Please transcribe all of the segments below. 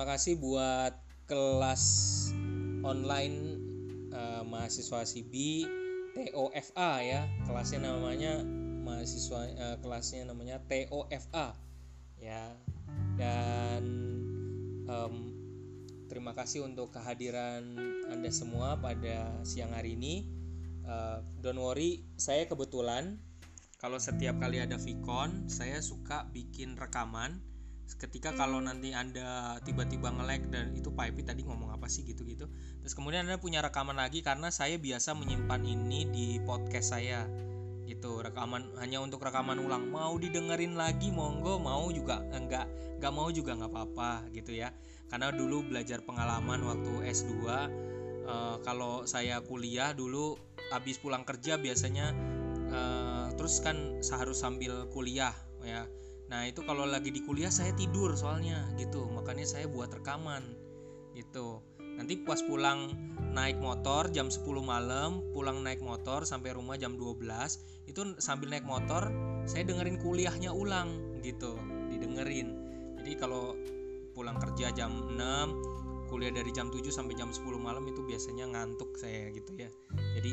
terima kasih buat kelas online mahasiswa CB TOFA ya. Kelasnya namanya TOFA ya. Dan terima kasih untuk kehadiran Anda semua pada siang hari ini. Don't worry, saya kebetulan kalau setiap kali ada Vicon, saya suka bikin rekaman. Ketika kalau nanti Anda tiba-tiba nge-lag dan itu Pak Epi tadi ngomong apa sih gitu-gitu. Terus kemudian Anda punya rekaman lagi karena saya biasa menyimpan ini di podcast saya. Gitu, rekaman hanya untuk rekaman ulang. Mau didengerin lagi monggo, mau juga enggak mau juga enggak apa-apa gitu ya. Karena dulu belajar pengalaman waktu S2, kalau saya kuliah dulu habis pulang kerja biasanya terus kan harus sambil kuliah ya. Nah itu kalau lagi di kuliah saya tidur soalnya gitu, makanya saya buat rekaman gitu. Nanti pas pulang naik motor jam 10 malam, pulang naik motor sampai rumah jam 12, itu sambil naik motor saya dengerin kuliahnya ulang gitu, didengerin. Jadi kalau pulang kerja jam 6, kuliah dari jam 7 sampai jam 10 malam itu biasanya ngantuk saya gitu ya. Jadi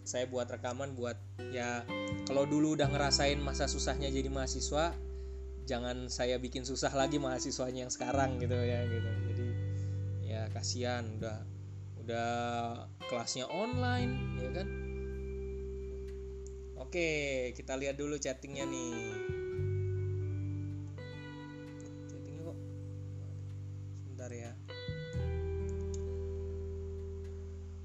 saya buat rekaman buat ya, kalau dulu udah ngerasain masa susahnya jadi mahasiswa, jangan saya bikin susah lagi mahasiswanya yang sekarang gitu ya gitu. Jadi ya kasihan udah kelasnya online ya kan. Oke, kita lihat dulu chattingnya nih. Chattingnya kok sebentar ya.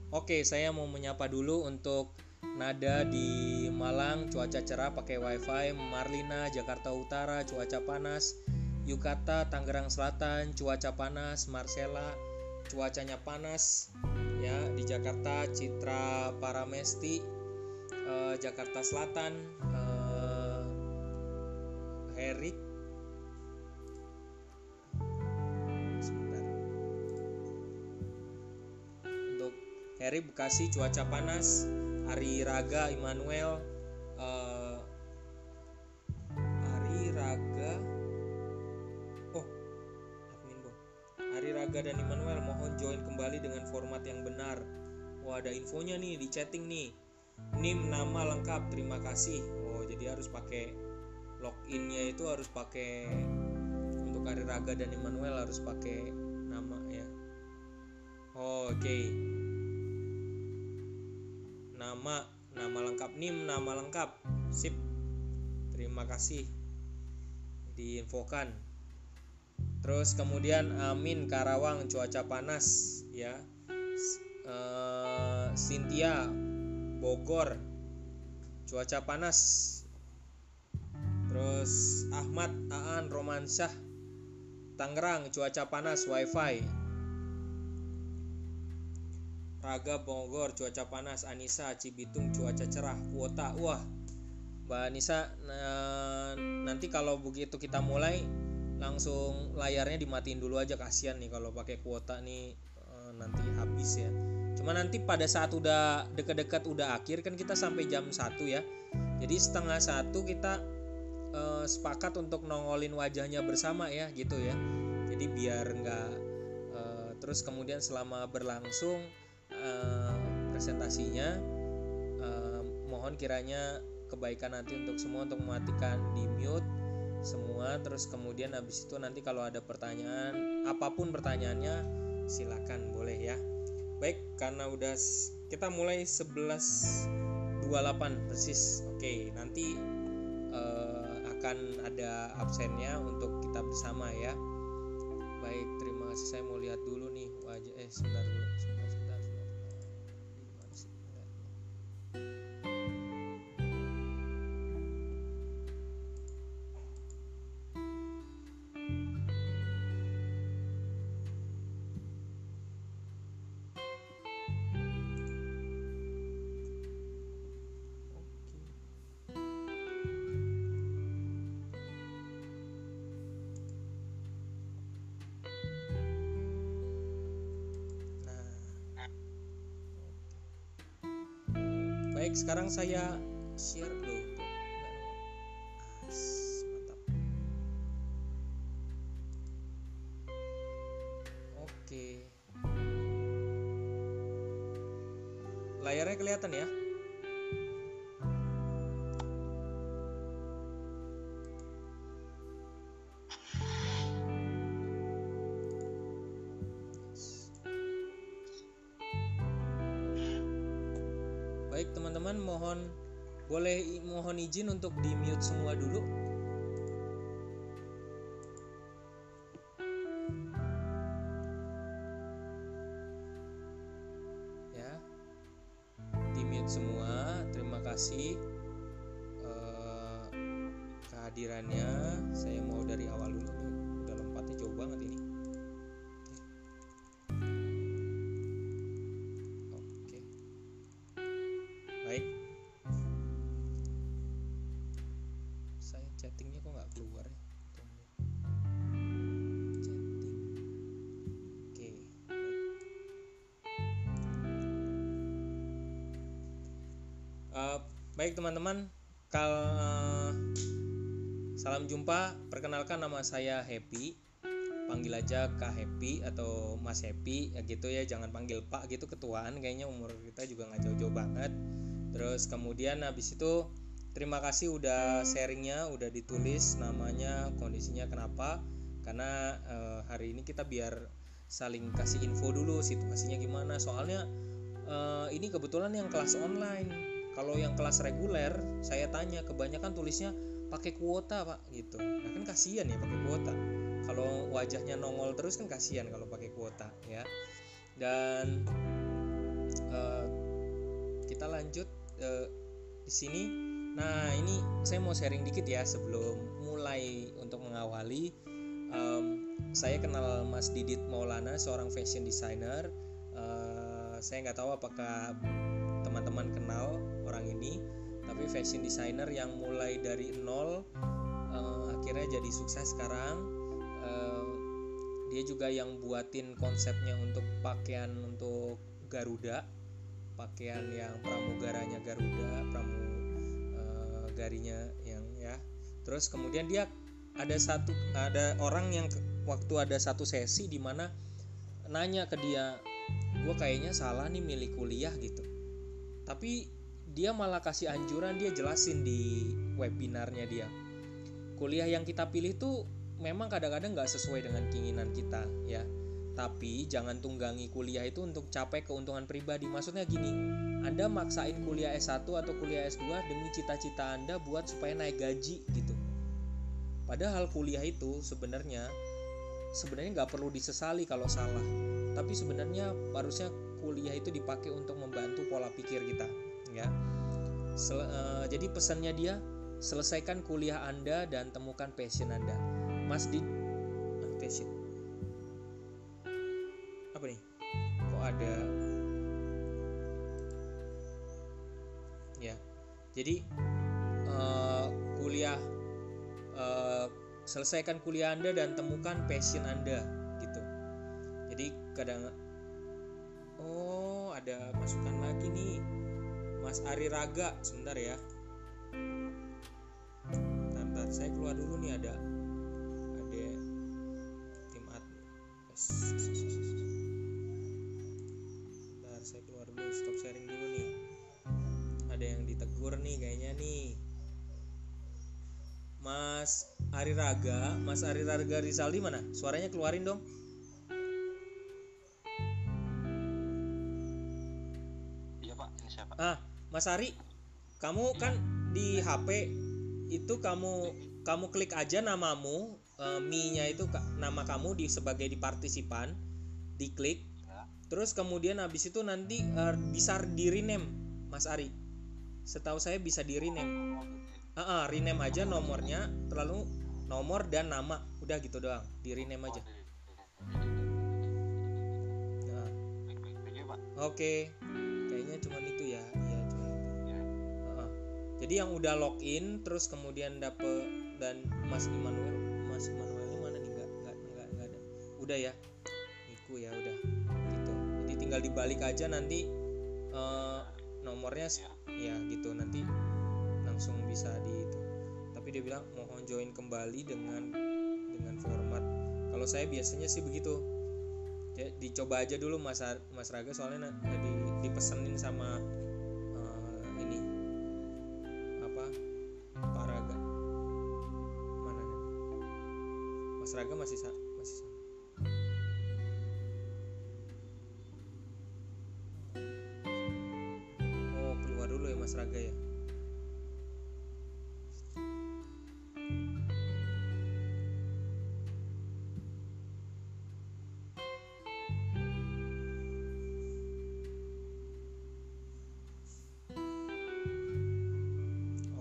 Oke, saya mau menyapa dulu untuk Nada di Malang, cuaca cerah pakai wifi. Marlina, Jakarta Utara, cuaca panas. Yukata, Tangerang Selatan, cuaca panas. Marcella, cuacanya panas ya di Jakarta. Citra Paramesti, Jakarta Selatan. Herik, Heri Bekasi cuaca panas. Ari Raga Immanuel, Ari Raga dan Immanuel mohon join kembali dengan format yang benar. Wah, ada infonya nih di chatting nih. NIM nama lengkap, terima kasih. Oh, jadi harus pakai loginnya, itu harus pakai, untuk Ari Raga dan Immanuel harus pakai nama ya. Oh, oke. Nama lengkap NIM, nama lengkap. Sip. Terima kasih diinfokan. Terus kemudian Amin Karawang cuaca panas ya. Cynthia Bogor cuaca panas. Terus Ahmad Aan Romansyah Tangerang cuaca panas wifi. Raga Bogor cuaca panas. Anissa Cibitung cuaca cerah kuota. Wah, Mbak Anissa, nanti kalau begitu kita mulai langsung layarnya dimatiin dulu aja, kasihan nih kalau pakai kuota nih nanti habis ya. Cuma nanti pada saat udah dekat-dekat udah akhir kan kita sampai jam 1 ya. Jadi 12:30 kita sepakat untuk nongolin wajahnya bersama ya gitu ya. Jadi biar enggak terus kemudian selama berlangsung presentasinya, mohon kiranya kebaikan nanti untuk semua untuk mematikan di mute semua. Terus kemudian habis itu nanti kalau ada pertanyaan, apapun pertanyaannya silakan boleh ya. Baik, karena udah kita mulai 11.28 persis. Oke, nanti akan ada absennya untuk kita bersama ya. Baik, terima kasih. Saya mau lihat dulu nih wajah. Sebentar dulu. Baik, sekarang saya share dulu. Mantap. layarnya kelihatan ya? Baik teman-teman, mohon izin untuk di mute semua dulu. Ya, di mute semua. Terima kasih kehadirannya. Saya mau dari awal dulu nih, udah lompatnya jauh banget ini. Oke. Baik. Saya chattingnya kok nggak keluar ya? Tunggu. Chatting. Oke. Baik teman-teman. Salam jumpa. Perkenalkan, nama saya Happy. Panggil aja Kak Happy atau Mas Happy ya gitu ya. Jangan panggil Pak gitu, ketuaan. Kayaknya umur kita juga nggak jauh-jauh banget. Terus kemudian habis itu terima kasih udah sharingnya, udah ditulis namanya, kondisinya kenapa. Karena hari ini kita biar saling kasih info dulu situasinya gimana. Soalnya ini kebetulan yang kelas online. Kalau yang kelas reguler saya tanya, kebanyakan tulisnya pakai kuota Pak gitu. Nah kan kasihan ya pakai kuota. Kalau wajahnya nongol terus kan kasihan kalau pakai kuota ya. Dan kita lanjut di sini. Nah ini saya mau sharing dikit ya sebelum mulai untuk mengawali. Saya kenal Mas Didit Maulana, seorang fashion designer. Saya nggak tahu apakah teman-teman kenal orang ini, tapi fashion designer yang mulai dari nol akhirnya jadi sukses sekarang. Dia juga yang buatin konsepnya untuk pakaian untuk Garuda, pakaian yang pramugaranya Garuda, pramugarinya yang ya. Terus kemudian dia ada orang yang waktu ada satu sesi di mana nanya ke dia, gue kayaknya salah nih milih kuliah gitu. Tapi dia malah kasih anjuran, dia jelasin di webinarnya dia. Kuliah yang kita pilih tuh memang kadang-kadang gak sesuai dengan keinginan kita ya. Tapi jangan tunggangi kuliah itu untuk capai keuntungan pribadi. Maksudnya gini, Anda maksain kuliah S1 atau kuliah S2 demi cita-cita Anda buat supaya naik gaji gitu. Padahal kuliah itu sebenarnya gak perlu disesali kalau salah. Tapi sebenarnya harusnya kuliah itu dipakai untuk membantu pola pikir kita ya. Jadi pesannya dia, selesaikan kuliah Anda dan temukan passion Anda. Mas di passion apa nih, kok ada ya. Jadi selesaikan kuliah Anda dan temukan passion Anda gitu. Jadi kadang ada masukan lagi nih, Mas Ari Raga, sebentar ya. Bentar, saya keluar dulu nih, ada tim admin. Bentar, saya keluar dulu, stop sharing dulu nih. Ada yang ditegur nih kayaknya nih. Mas Ari Raga Rizaldi mana? Suaranya keluarin dong. Mas Ari, kamu kan di HP itu kamu klik aja namamu, Mi-nya itu nama kamu sebagai di partisipan, diklik. Terus kemudian habis itu nanti bisa di rename, Mas Ari. Setahu saya bisa di rename. Rename aja nomornya, terlalu nomor dan nama, udah gitu doang, di rename aja. Nah, oke. Kayaknya cuma itu ya. Iya cuma itu. Jadi yang udah login terus kemudian dapet, dan Mas Immanuel mana nih, nggak ada. Udah ya, Miku ya udah gitu. Jadi tinggal dibalik aja nanti nomornya ya gitu, nanti langsung bisa di itu. Tapi dia bilang mohon join kembali dengan format. Kalau saya biasanya sih begitu. Dicoba aja dulu Mas Raga, soalnya dipesenin sama Mas Raga masih sama. Oh, keluar dulu ya Mas Raga ya.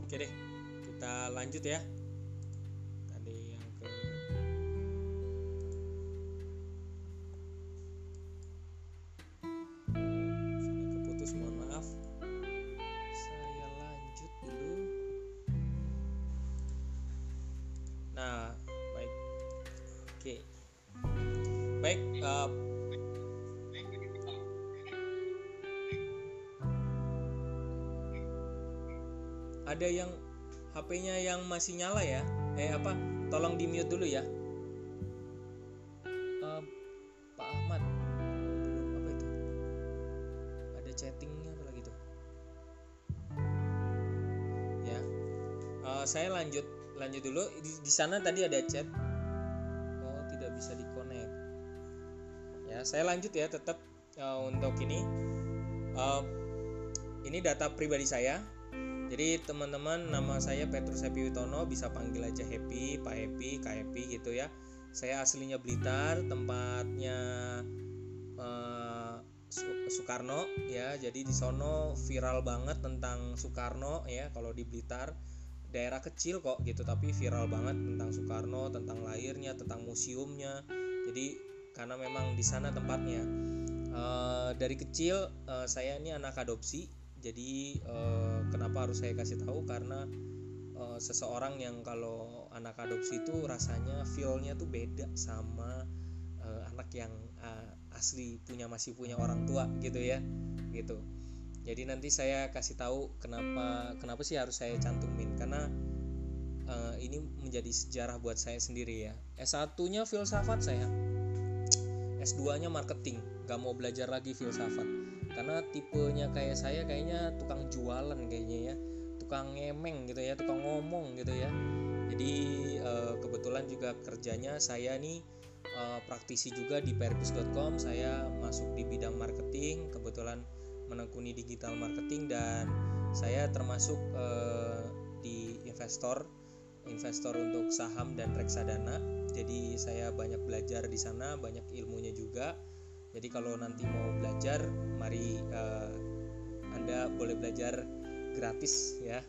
Oke deh, kita lanjut ya. Tadi yang ke ini keputus, mohon maaf. Saya lanjut dulu. Nah, baik. Oke. Baik, ada yang HP-nya yang masih nyala ya? Tolong di mute dulu ya. Pak Ahmad, belum apa itu? Ada chattingnya apa lagi tuh? Ya, saya lanjut dulu. Di sana tadi ada chat. Oh, tidak bisa di-connect. Ya, saya lanjut ya tetap untuk ini. Ini data pribadi saya. Jadi teman-teman, nama saya Petrus Happy Witono, bisa panggil aja Happy, Pak Happy, Kak Happy gitu ya. Saya aslinya Blitar, tempatnya Soekarno ya. Jadi di sono viral banget tentang Soekarno ya. Kalau di Blitar daerah kecil kok gitu, tapi viral banget tentang Soekarno, tentang lahirnya, tentang museumnya. Jadi karena memang di sana tempatnya. Dari kecil saya ini anak adopsi. Jadi kenapa harus saya kasih tahu? Karena seseorang yang kalau anak adopsi itu rasanya feel-nya tuh beda sama anak yang asli masih punya orang tua gitu ya, gitu. Jadi nanti saya kasih tahu kenapa sih harus saya cantumin, karena ini menjadi sejarah buat saya sendiri ya. S1-nya filsafat saya, S2-nya marketing, gak mau belajar lagi filsafat karena tipenya kayak saya kayaknya tukang jualan kayaknya ya, tukang ngemeng gitu ya, tukang ngomong gitu ya. Jadi kebetulan juga kerjanya saya nih praktisi juga di perpus.com. Saya masuk di bidang marketing, kebetulan menekuni digital marketing, dan saya termasuk di investor untuk saham dan reksadana. Jadi saya banyak belajar di sana, banyak ilmunya juga. Jadi kalau nanti mau belajar, mari Anda boleh belajar gratis ya,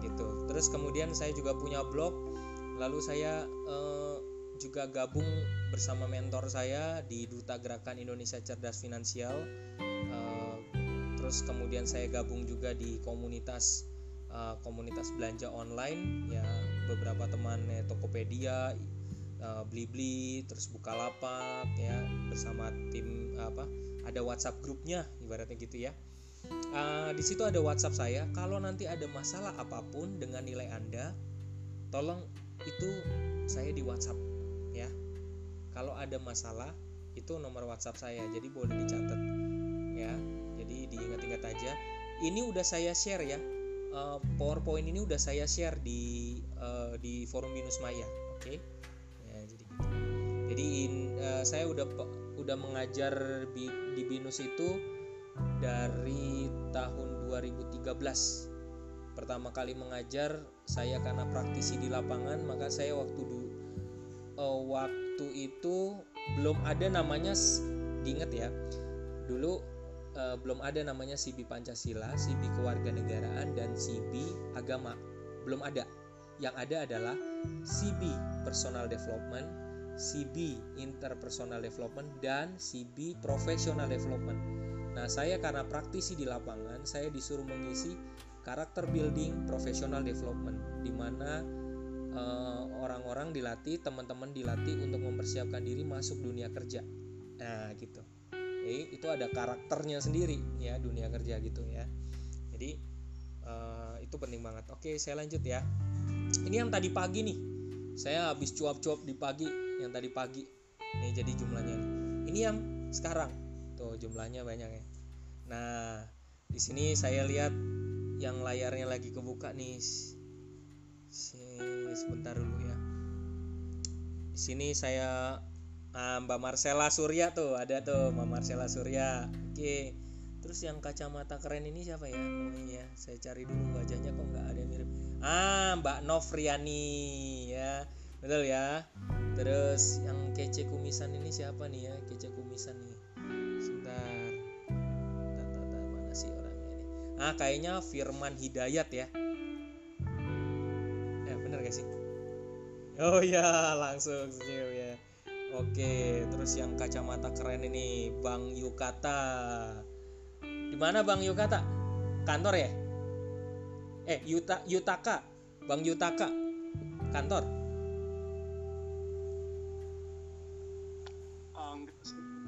gitu. Terus kemudian saya juga punya blog, lalu saya juga gabung bersama mentor saya di Duta Gerakan Indonesia Cerdas Finansial. Terus kemudian saya gabung juga di komunitas belanja online ya, beberapa teman Tokopedia, Blibli, terus Bukalapak ya, bersama tim ada WhatsApp grupnya ibaratnya gitu ya. Di situ ada WhatsApp saya. Kalau nanti ada masalah apapun dengan nilai Anda, tolong itu saya di WhatsApp ya. Kalau ada masalah itu nomor WhatsApp saya, jadi boleh dicatat ya. Jadi diingat-ingat aja. Ini udah saya share ya. PowerPoint ini udah saya share di forum Binus Maya, oke? Ya, jadi gitu. Jadi saya udah mengajar di Binus itu dari tahun 2013. Pertama kali mengajar saya karena praktisi di lapangan, maka saya waktu itu belum ada namanya, diingat ya, dulu belum ada namanya CB Pancasila, CB Kewarganegaraan, dan CB Agama. Belum ada. Yang ada adalah CB Personal Development, CB Interpersonal Development, dan CB Professional Development. Nah, saya karena praktisi di lapangan, saya disuruh mengisi Character Building Professional Development, di mana orang-orang dilatih, teman-teman dilatih untuk mempersiapkan diri masuk dunia kerja. Nah, gitu. Itu ada karakternya sendiri ya, dunia kerja gitu ya. Jadi itu penting banget. Oke, saya lanjut ya. Ini yang tadi pagi nih, saya habis cuap-cuap di pagi, yang tadi pagi nih, jadi jumlahnya nih. Ini yang sekarang tuh jumlahnya banyak ya. Nah, di sini saya lihat yang layarnya lagi kebuka nih. Sebentar dulu ya. Di sini saya Mbak Marcella Surya tuh, ada tuh Mbak Marcella Surya. Oke. Terus yang kacamata keren ini siapa ya? Oh iya, saya cari dulu wajahnya kok nggak ada yang mirip. Mbak Novriani ya. Betul ya. Terus yang kece kumisan ini siapa nih ya? Kece kumisan nih. Sebentar. Mana sih orangnya ini? Kayaknya Firman Hidayat ya. Bener gak sih? Oh ya, langsung senyum ya. Oke, terus yang kacamata keren ini Bang Yukata. Di mana Bang Yukata? Kantor ya? Yutaka. Bang Yutaka. Kantor.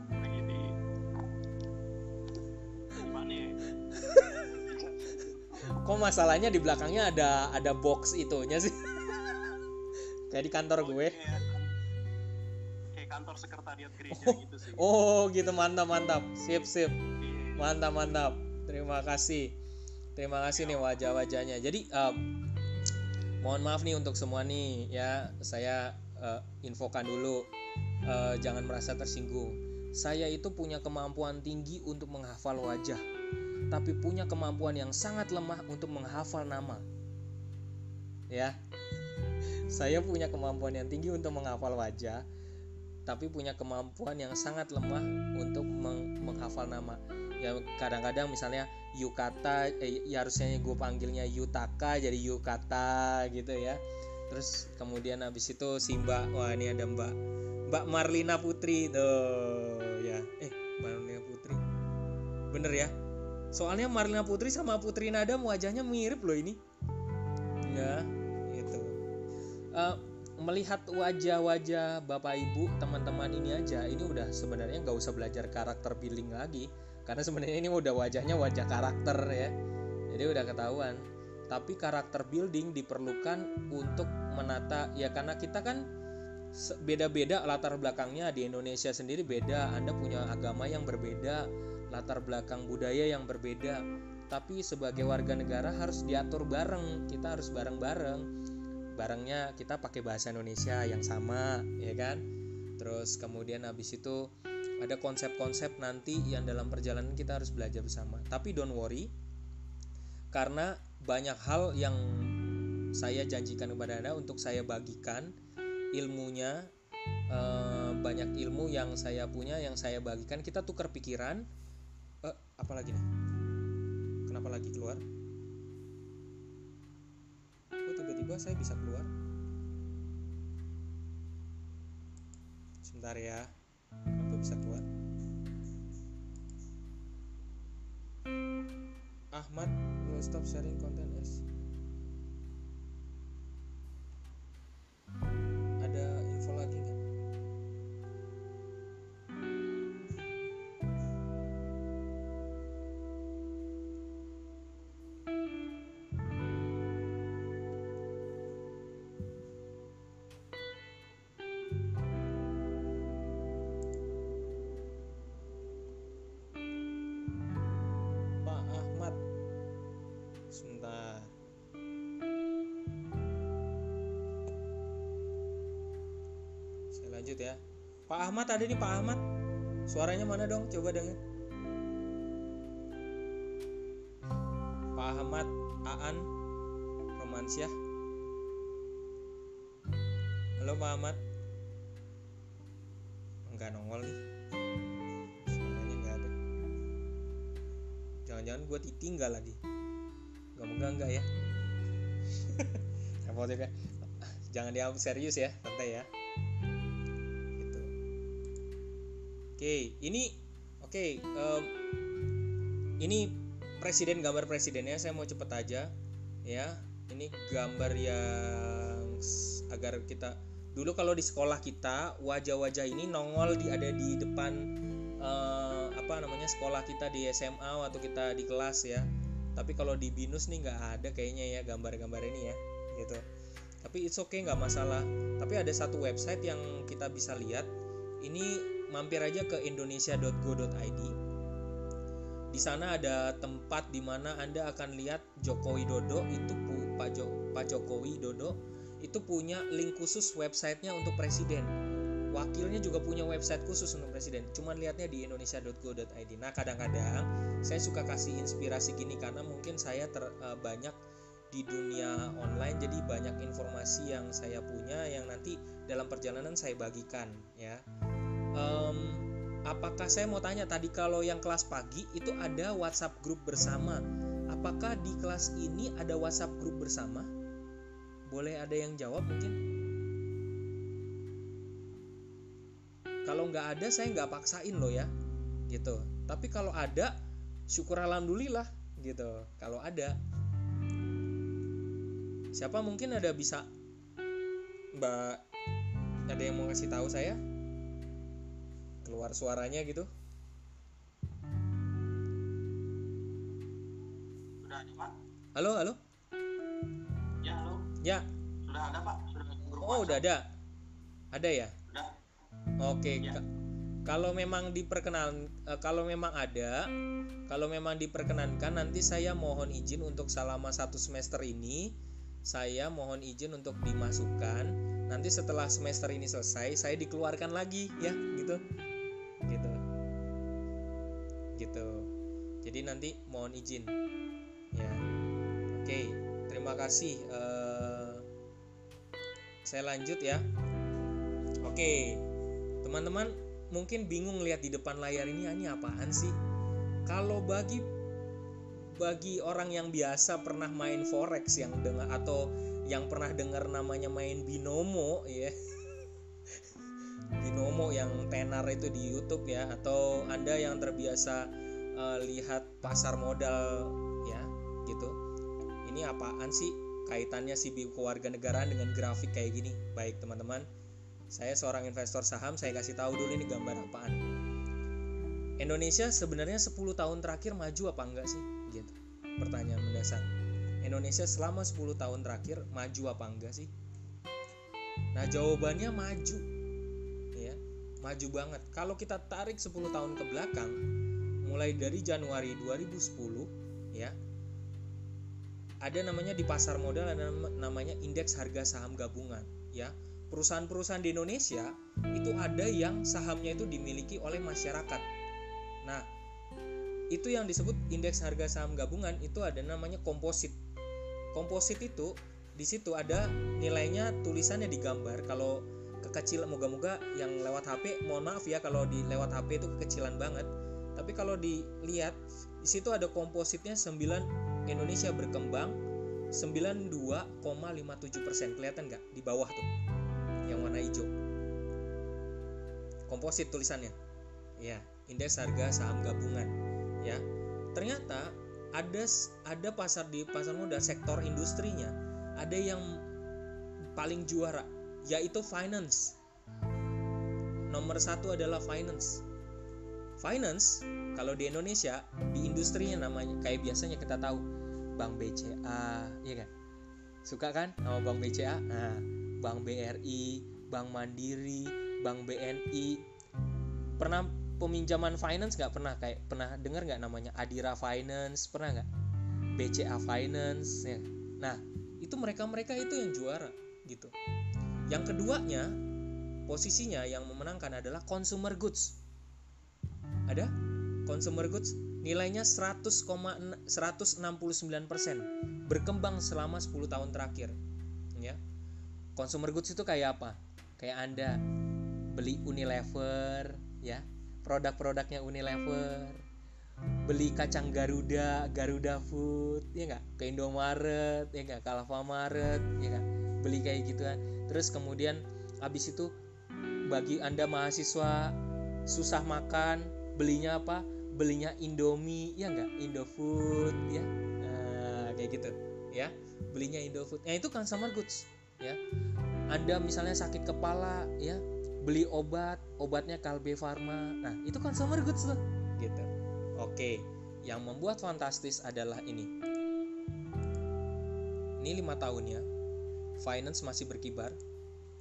Lagi di mana ya? Kok masalahnya di belakangnya ada box itunya sih? Kayak di kantor gue. Kayak kantor sekretariat gereja gitu sih. Oh gitu, mantap. Sip. Mantap. Terima kasih nih wajah-wajahnya. Jadi mohon maaf nih untuk semua nih ya, saya infokan dulu, jangan merasa tersinggung. Saya itu punya kemampuan tinggi untuk menghafal wajah, tapi punya kemampuan yang sangat lemah untuk menghafal nama. Ya. Saya punya kemampuan yang tinggi untuk menghafal wajah, tapi punya kemampuan yang sangat lemah untuk menghafal nama. Ya kadang-kadang misalnya Yukata, ya harusnya gue panggilnya Yutaka jadi Yukata gitu ya. Terus kemudian habis itu si Mbak, wah ini ada Mbak Marlina Putri tuh ya. Marlina Putri. Bener ya? Soalnya Marlina Putri sama Putri Nadam wajahnya mirip loh ini. Ya, itu. Melihat wajah-wajah Bapak Ibu teman-teman ini aja, ini udah sebenarnya nggak usah belajar karakter building lagi, karena sebenarnya ini udah wajahnya wajah karakter ya, jadi udah ketahuan. Tapi karakter building diperlukan untuk menata ya, karena kita kan beda-beda latar belakangnya. Di Indonesia sendiri beda, Anda punya agama yang berbeda, latar belakang budaya yang berbeda, tapi sebagai warga negara harus diatur bareng, kita harus bareng-bareng. Barangnya kita pakai bahasa Indonesia yang sama ya kan. Terus kemudian habis itu ada konsep-konsep nanti yang dalam perjalanan kita harus belajar bersama. Tapi don't worry, karena banyak hal yang saya janjikan kepada Anda untuk saya bagikan ilmunya. Banyak ilmu yang saya punya, yang saya bagikan. Kita tukar pikiran. Apalagi nih, kenapa lagi keluar? Tiba-tiba saya bisa keluar. Sebentar ya, kenapa bisa keluar? Ahmad will stop sharing content as. Ada info lagi nggak? Sebentar. Saya lanjut ya. Pak Ahmad ada nih, Pak Ahmad. Suaranya mana dong? Coba denger. Pak Ahmad Aan Romansyah. Halo Pak Ahmad. Enggak nongol nih. Suaranya enggak ada. Jangan-jangan gue ditinggal lagi. Enggak ya. Jangan dianggap serius ya, santai ya. Gitu. Ini presiden, gambar presidennya. Saya mau cepet aja ya. Ini gambar yang agar kita dulu kalau di sekolah kita wajah-wajah ini nongol ada di depan sekolah kita di SMA waktu kita di kelas ya. Tapi kalau di BINUS nih nggak ada kayaknya ya gambar-gambar ini ya gitu. Tapi it's okay, nggak masalah. Tapi ada satu website yang kita bisa lihat. Ini mampir aja ke indonesia.go.id. Di sana ada tempat di mana Anda akan lihat Joko Widodo itu Pak Joko Widodo itu punya link khusus websitenya untuk presiden. Wakilnya juga punya website khusus untuk presiden. Cuman lihatnya di indonesia.go.id. Nah, kadang-kadang saya suka kasih inspirasi gini karena mungkin saya banyak di dunia online, jadi banyak informasi yang saya punya yang nanti dalam perjalanan saya bagikan ya. Apakah saya mau tanya tadi, kalau yang kelas pagi itu ada WhatsApp grup bersama. Apakah di kelas ini ada WhatsApp grup bersama? Boleh ada yang jawab mungkin? Kalau nggak ada, saya nggak paksain loh ya, gitu. Tapi kalau ada, syukur alhamdulillah, gitu. Kalau ada, siapa mungkin ada bisa, Mbak, ada yang mau kasih tahu saya? Keluar suaranya gitu. Sudah ada, Pak? Halo, halo. Ya, halo. Ya. Sudah ada, Pak? Sudah ada grup Oh, WhatsApp? udah ada. Ada ya? Sudah. Oke. Ya. Kalau memang diperkenankan, nanti saya mohon izin untuk selama 1 semester ini, saya mohon izin untuk dimasukkan. Nanti setelah semester ini selesai, saya dikeluarkan lagi ya, gitu. Jadi nanti mohon izin ya. Oke, terima kasih. Saya lanjut ya. Oke, teman-teman mungkin bingung lihat di depan layar ini apaan sih? Kalau bagi orang yang biasa pernah main forex, yang dengar atau yang pernah dengar namanya main binomo ya. Binomo yang tenar itu di YouTube ya, atau Anda yang terbiasa lihat pasar modal ya, gitu. Ini apaan sih kaitannya si kewarganegaraan dengan grafik kayak gini? Baik teman-teman, saya seorang investor saham, saya kasih tahu dulu ini gambar apaan. Indonesia sebenarnya 10 tahun terakhir maju apa enggak sih? Gitu. Pertanyaan mendasar. Indonesia selama 10 tahun terakhir maju apa enggak sih? Nah, jawabannya maju. Ya, maju banget. Kalau kita tarik 10 tahun ke belakang, mulai dari Januari 2010 ya, ada namanya di pasar modal, ada namanya indeks harga saham gabungan ya. Perusahaan-perusahaan di Indonesia itu ada yang sahamnya itu dimiliki oleh masyarakat. Nah, itu yang disebut indeks harga saham gabungan, itu ada namanya komposit. Komposit itu di situ ada nilainya, tulisannya digambar. Kalau kekecilan, moga-moga yang lewat HP, mohon maaf ya kalau di lewat HP itu kekecilan banget. Tapi kalau dilihat di situ ada kompositnya 9, Indonesia berkembang 92,57%. Kelihatan nggak di bawah tuh? Yang warna hijau. Komposit tulisannya. Ya, indeks harga saham gabungan. Ya. Ternyata ada pasar modal, sektor industrinya ada yang paling juara, yaitu finance. Nomor 1 adalah finance. Finance kalau di Indonesia, di industrinya namanya kayak biasanya kita tahu Bank BCA, ya kan? Suka kan nama Bank BCA? Nah, Bank BRI, Bank Mandiri, Bank BNI. Pernah peminjaman finance nggak? Pernah dengar nggak namanya Adira Finance? Pernah nggak? BCA Finance ya. Nah, itu mereka itu yang juara gitu. Yang keduanya, posisinya yang memenangkan adalah consumer goods. Ada consumer goods, nilainya 100,169%, berkembang selama 10 tahun terakhir ya. Consumer goods itu kayak apa? Kayak Anda beli Unilever ya, produk-produknya Unilever, beli kacang Garuda Food ya nggak, ke Indomaret ya nggak, ke Alfamaret ya nggak, beli kayak gituan. Terus kemudian habis itu bagi Anda mahasiswa susah makan, belinya apa? Belinya Indomie ya nggak, Indofood ya, kayak gitu ya, belinya Indofood. Nah, itu consumer goods ya. Anda misalnya sakit kepala ya, beli obatnya Kalbe Pharma. Nah, itu consumer goods tuh gitu. Oke, yang membuat fantastis adalah ini 5 tahun ya, finance masih berkibar.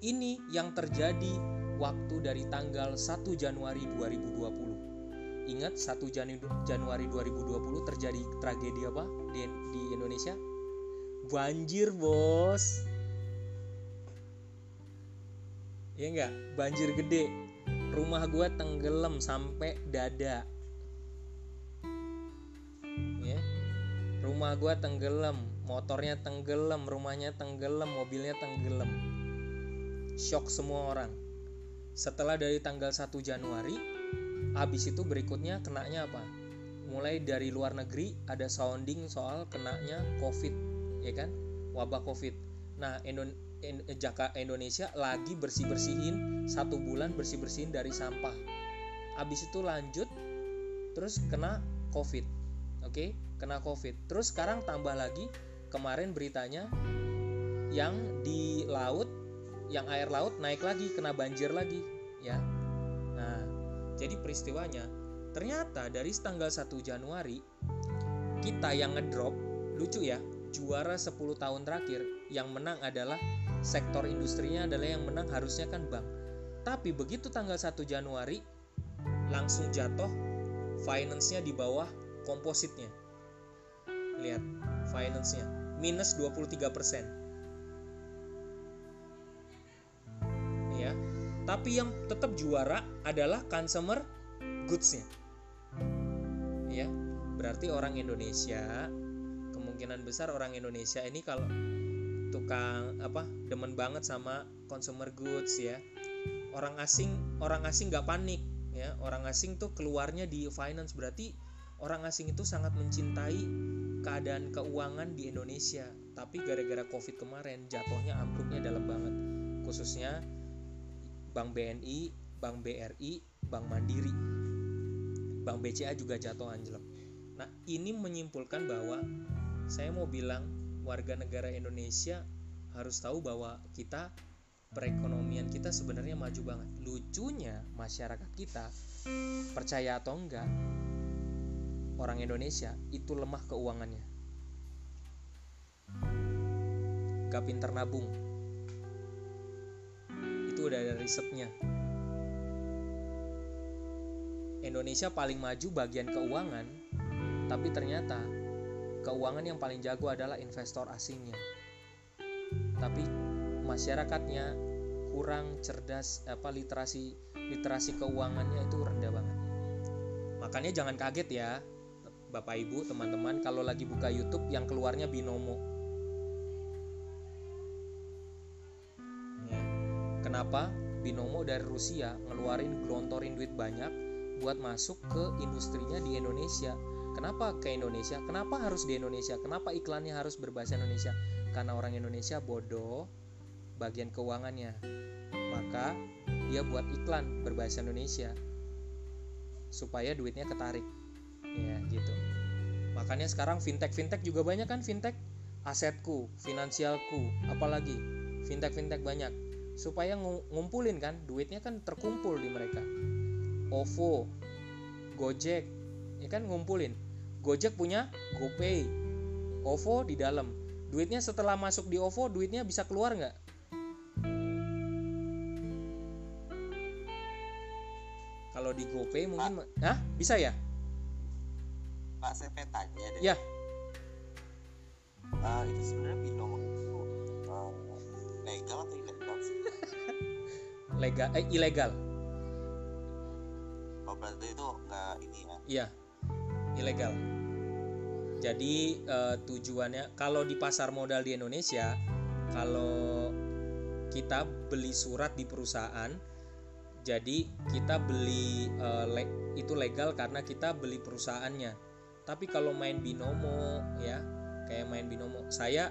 Ini yang terjadi waktu dari tanggal 1 Januari 2020. Ingat 1 Januari 2020 terjadi tragedi apa di Indonesia? Banjir, bos. Ya enggak, banjir gede, rumah gue tenggelam sampai dada, ya, rumah gue tenggelam, motornya tenggelam, rumahnya tenggelam, mobilnya tenggelam, shock semua orang. Setelah dari tanggal 1 Januari, habis itu berikutnya kenanya apa? Mulai dari luar negeri ada sounding soal kenanya COVID, ya kan? Wabah COVID. Nah, Indonesia lagi bersih-bersihin 1 bulan, bersih-bersihin dari sampah. Habis itu lanjut terus kena COVID. Oke, kena COVID. Terus sekarang tambah lagi kemarin beritanya yang di laut, yang air laut naik lagi, kena banjir lagi, ya. Nah, jadi peristiwanya ternyata dari tanggal 1 Januari kita yang ngedrop, lucu ya, juara 10 tahun terakhir yang menang adalah sektor industrinya, adalah yang menang harusnya kan bank. Tapi begitu tanggal 1 Januari langsung jatuh, finance-nya di bawah kompositnya. Lihat, finance-nya minus 23%. Ya. Tapi yang tetap juara adalah consumer goods-nya. Ya, berarti orang Indonesia, kemungkinan besar orang Indonesia ini kalau tukang demen banget sama consumer goods, ya. Orang asing nggak panik, ya. Orang asing tuh keluarnya di finance, berarti orang asing itu sangat mencintai keadaan keuangan di Indonesia. Tapi gara-gara COVID kemarin jatuhnya, ambruknya dalam banget, khususnya Bank BNI, Bank BRI, Bank Mandiri, Bank BCA juga jatuh anjlok. Nah, ini menyimpulkan bahwa saya mau bilang warga negara Indonesia harus tahu bahwa kita, perekonomian kita sebenarnya maju banget. Lucunya masyarakat kita, percaya atau enggak, orang Indonesia itu lemah keuangannya, gak pinter nabung. Itu udah ada risetnya. Indonesia paling maju bagian keuangan, tapi ternyata keuangan yang paling jago adalah investor asingnya. Tapi masyarakatnya kurang cerdas, literasi keuangannya itu rendah banget. Makanya jangan kaget ya, Bapak Ibu, teman-teman, kalau lagi buka YouTube yang keluarnya binomo. Ya. Kenapa? Binomo dari Rusia ngeluarin, gelontorin duit banyak buat masuk ke industrinya di Indonesia. Kenapa ke Indonesia? Kenapa harus di Indonesia? Kenapa iklannya harus berbahasa Indonesia? Karena orang Indonesia bodoh bagian keuangannya. Maka dia buat iklan berbahasa Indonesia supaya duitnya ketarik. Ya, gitu. Makanya sekarang fintech juga banyak kan, fintech, asetku, finansialku, apalagi fintech banyak. Supaya ngumpulin kan, duitnya kan terkumpul di mereka. OVO, Gojek, ya kan ngumpulin. Gojek punya GoPay, OVO di dalam. Duitnya setelah masuk di OVO, duitnya bisa keluar nggak? Kalau di GoPay mungkin, bisa ya? Pak, saya pengen tanya deh. Ya. Itu sebenarnya binomo itu legal atau ilegal sih? Ilegal. Oh, berarti itu nggak ini ya? Iya, ilegal. Jadi tujuannya, kalau di pasar modal di Indonesia, kalau kita beli surat di perusahaan, jadi kita beli itu legal karena kita beli perusahaannya. Tapi kalau main binomo, ya, kayak main binomo, saya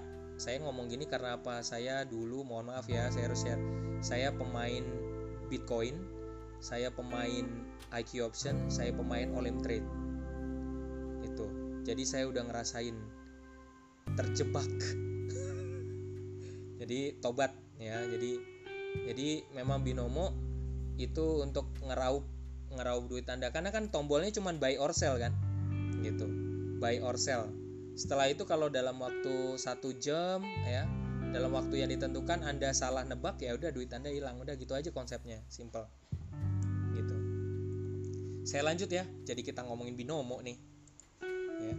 ngomong gini karena apa? Saya dulu, mohon maaf ya, saya harus share. Saya pemain Bitcoin, saya pemain IQ Option, saya pemain Olim Trade. Itu. Jadi saya udah ngerasain terjebak. Jadi tobat ya. Jadi memang binomo itu untuk ngeraup duit Anda, karena kan tombolnya cuma buy or sell kan. Gitu. Buy or sell. Setelah itu kalau dalam waktu 1 jam, ya, dalam waktu yang ditentukan Anda salah nebak, ya udah duit Anda hilang. Udah gitu aja konsepnya, simple. Gitu. Saya lanjut ya. Jadi kita ngomongin binomo nih. Ya.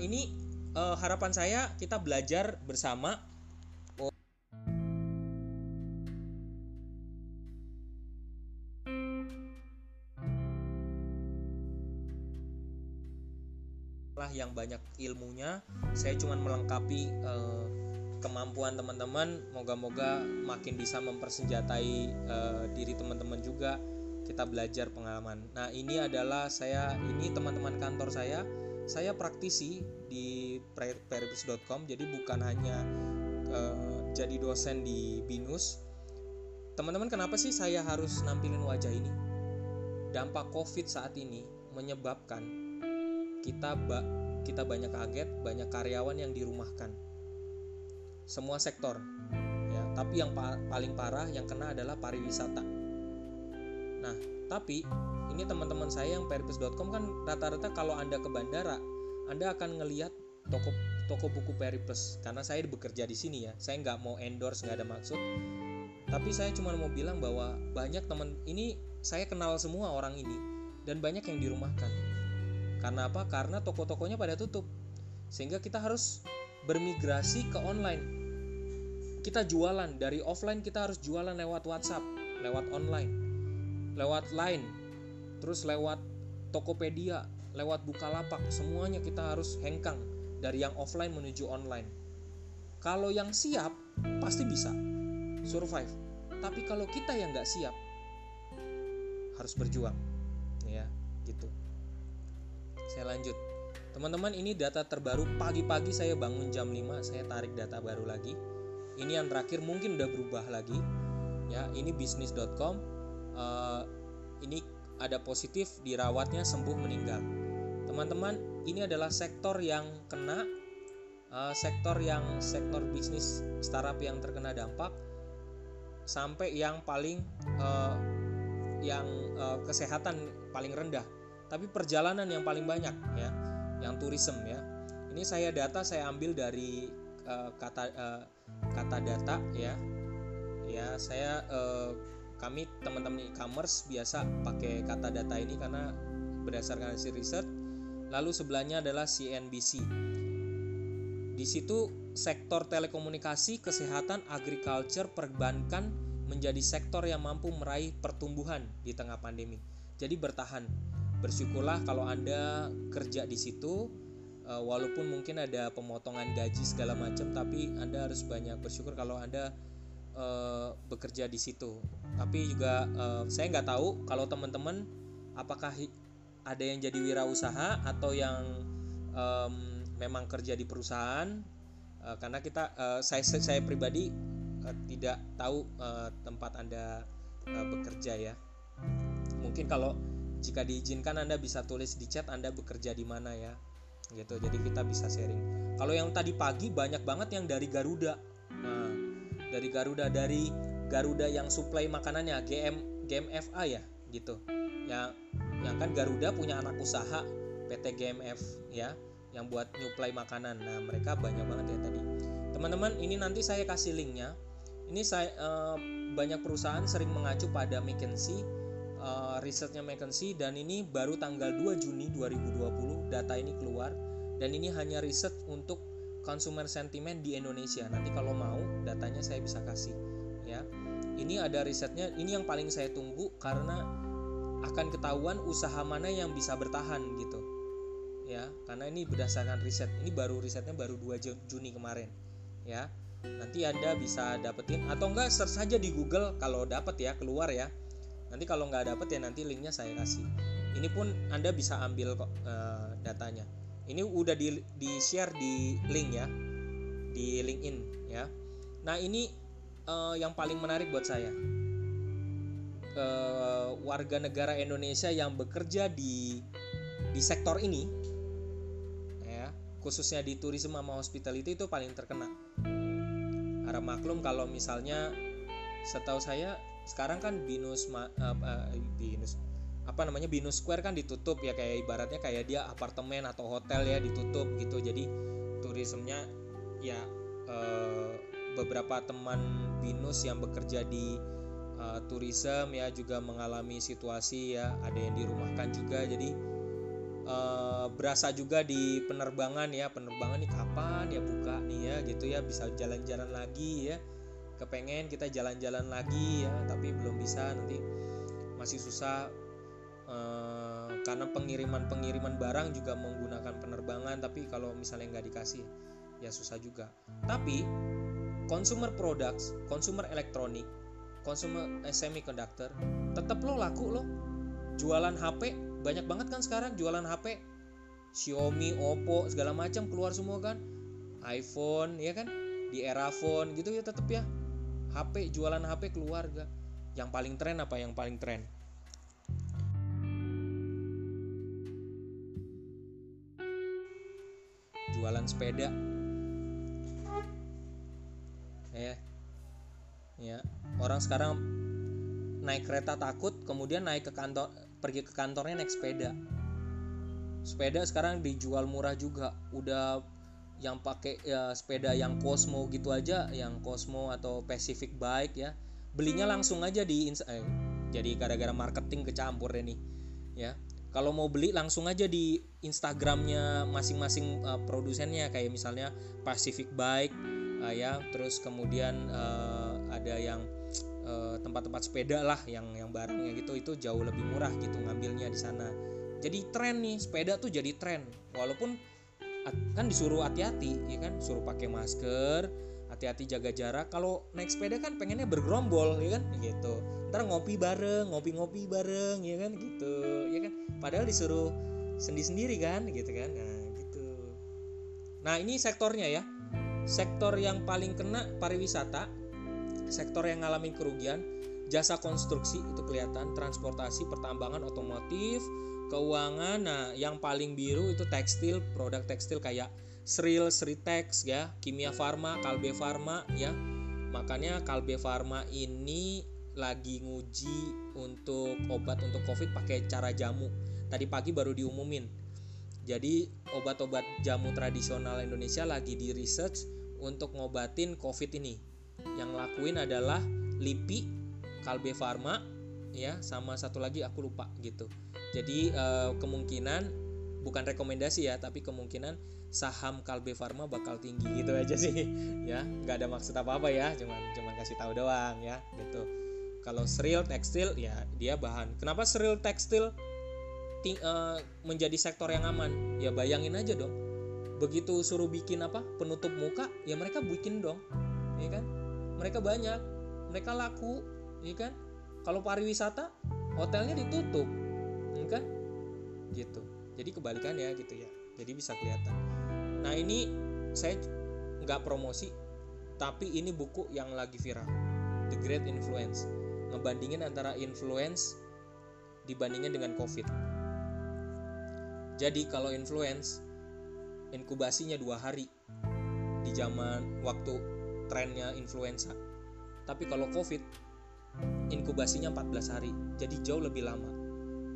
Ini harapan saya kita belajar bersama ilmunya, saya cuma melengkapi kemampuan teman-teman. Moga-moga makin bisa mempersenjatai diri teman-teman juga. Kita belajar pengalaman. Nah, ini adalah ini teman-teman kantor saya praktisi di peripus.com. Jadi bukan hanya jadi dosen di BINUS. Teman-teman, kenapa sih saya harus nampilin wajah ini? Dampak COVID saat ini menyebabkan kita banyak kaget, banyak karyawan yang dirumahkan. Semua sektor, ya. Tapi yang paling parah yang kena adalah pariwisata. Nah, tapi ini teman-teman saya yang peripus.com kan rata-rata kalau Anda ke bandara, Anda akan ngelihat toko buku Peripus, karena saya bekerja di sini ya. Saya nggak mau endorse, nggak ada maksud. Tapi saya cuma mau bilang bahwa banyak teman ini, saya kenal semua orang ini, dan banyak yang dirumahkan. Karena apa? Karena toko-tokonya pada tutup. Sehingga kita harus bermigrasi ke online. Kita jualan dari offline, kita harus jualan lewat WhatsApp, lewat online, lewat Line, terus lewat Tokopedia, lewat Bukalapak. Semuanya kita harus hengkang dari yang offline menuju online. Kalau yang siap pasti bisa survive. Tapi kalau kita yang nggak siap, harus berjuang, ya, gitu. Saya lanjut, teman-teman. Ini data terbaru pagi-pagi, saya bangun jam 5, saya tarik data baru lagi. Ini yang terakhir, mungkin udah berubah lagi, ya. Ini bisnis.com. Ini ada positif, dirawatnya, sembuh, meninggal. Teman-teman, ini adalah sektor yang kena, sektor bisnis startup yang terkena dampak, sampai yang paling kesehatan paling rendah, tapi perjalanan yang paling banyak, ya, yang tourism, ya. Ini saya ambil dari kata data, ya. Ya, kami teman-teman e-commerce biasa pakai kata data ini karena berdasarkan hasil riset. Lalu sebelahnya adalah CNBC. Di situ sektor telekomunikasi, kesehatan, agriculture, perbankan menjadi sektor yang mampu meraih pertumbuhan di tengah pandemi. Jadi bertahan. Bersyukurlah kalau Anda kerja di situ, walaupun mungkin ada pemotongan gaji segala macam, tapi Anda harus banyak bersyukur kalau Anda bekerja di situ. Tapi juga saya nggak tahu kalau teman-teman apakah ada yang jadi wirausaha atau yang memang kerja di perusahaan, karena saya pribadi tidak tahu tempat Anda bekerja, ya. Mungkin kalau jika diizinkan Anda bisa tulis di chat Anda bekerja di mana, ya, gitu. Jadi kita bisa sharing. Kalau yang tadi pagi banyak banget yang dari Garuda. Nah, dari Garuda yang suplai makanannya, GMFA, ya, gitu. Yang kan Garuda punya anak usaha PT GMF, ya, yang buat nyuplai makanan. Nah, mereka banyak banget ya tadi. Teman-teman, ini nanti saya kasih linknya. Ini banyak perusahaan sering mengacu pada McKinsey, risetnya McKinsey, dan ini baru tanggal 2 Juni 2020 data ini keluar, dan ini hanya riset untuk consumer sentiment di Indonesia. Nanti kalau mau datanya saya bisa kasih, ya. Ini ada risetnya, ini yang paling saya tunggu karena akan ketahuan usaha mana yang bisa bertahan, gitu, ya. Karena ini berdasarkan riset. Ini risetnya baru 2 Juni kemarin, ya. Nanti Anda bisa dapetin atau enggak search saja di Google, kalau dapat ya keluar, ya. Nanti kalau nggak dapet ya nanti linknya saya kasih. Ini pun Anda bisa ambil kok datanya. Ini udah di share di link, ya, di LinkedIn, ya. Nah, ini yang paling menarik buat saya, warga negara Indonesia yang bekerja di sektor ini, ya, khususnya di tourism sama hospitality itu paling terkena. Harap maklum kalau misalnya setahu saya sekarang kan Binus Square kan ditutup, ya, kayak ibaratnya kayak dia apartemen atau hotel, ya, ditutup gitu. Jadi turismenya, ya, beberapa teman Binus yang bekerja di tourism, ya, juga mengalami situasi, ya, ada yang dirumahkan juga. Jadi berasa juga di penerbangan, ya, penerbangan nih kapan ya buka nih, ya, gitu, ya, bisa jalan-jalan lagi, ya. Kepengen kita jalan-jalan lagi, ya, tapi belum bisa, nanti masih susah karena pengiriman barang juga menggunakan penerbangan, tapi kalau misalnya nggak dikasih ya susah juga. Tapi consumer products, consumer elektronik, consumer semiconductor tetap lo laku lo. Jualan HP banyak banget kan sekarang, jualan HP Xiaomi, Oppo segala macam keluar semua kan, iPhone ya kan, di era phone gitu ya, tetap ya HP, jualan HP keluarga. Yang paling tren apa? Yang paling tren jualan sepeda ya. Orang sekarang naik kereta takut, kemudian naik ke kantor, pergi ke kantornya naik sepeda. Sepeda sekarang dijual murah juga, udah yang pakai ya, sepeda yang Cosmo gitu aja, yang Cosmo atau Pacific Bike ya, belinya langsung aja di jadi gara-gara marketing kecampur deh nih ya. Kalau mau beli langsung aja di Instagramnya masing-masing produsennya, kayak misalnya Pacific Bike ya, terus kemudian ada yang tempat-tempat sepeda lah yang barangnya gitu, itu jauh lebih murah gitu ngambilnya di sana. Jadi tren nih, sepeda tuh jadi tren. Walaupun kan disuruh hati-hati ya kan, suruh pakai masker, hati-hati jaga jarak. Kalau naik sepeda kan pengennya bergerombol ya kan gitu, ntar ngopi bareng, ngopi-ngopi bareng ya kan gitu ya kan, padahal disuruh sendiri-sendiri kan gitu kan. Nah gitu. Nah ini sektornya ya, sektor yang paling kena pariwisata, sektor yang ngalamin kerugian, jasa konstruksi itu kelihatan, transportasi, pertambangan, otomotif, keuangan. Nah yang paling biru itu tekstil, produk tekstil kayak Sril, Sritex ya, Kimia Farma, Kalbe Farma ya. Makanya Kalbe Farma ini lagi nguji untuk obat untuk COVID pakai cara jamu. Tadi pagi baru diumumin. Jadi obat-obat jamu tradisional Indonesia lagi di research untuk ngobatin COVID ini. Yang lakuin adalah LIPI, Kalbe Farma ya, sama satu lagi aku lupa gitu. Jadi kemungkinan, bukan rekomendasi ya, tapi kemungkinan saham Kalbe Farma bakal tinggi gitu aja sih ya, nggak ada maksud apa-apa ya, cuman kasih tahu doang ya gitu. Kalau Sril tekstil ya dia bahan. Kenapa Sril tekstil menjadi sektor yang aman? Ya bayangin aja dong, begitu suruh bikin apa penutup muka ya mereka bikin dong ya kan, mereka banyak, mereka laku ya kan. Kalau pariwisata hotelnya ditutup ya kan gitu. Jadi kebalikan ya gitu ya, jadi bisa kelihatan. Nah ini saya nggak promosi, tapi ini buku yang lagi viral, The Great Influence, ngebandingin antara influence dibandingin dengan COVID. Jadi kalau influence inkubasinya 2 hari di zaman waktu trennya influenza, tapi kalau COVID inkubasinya 14 hari, jadi jauh lebih lama.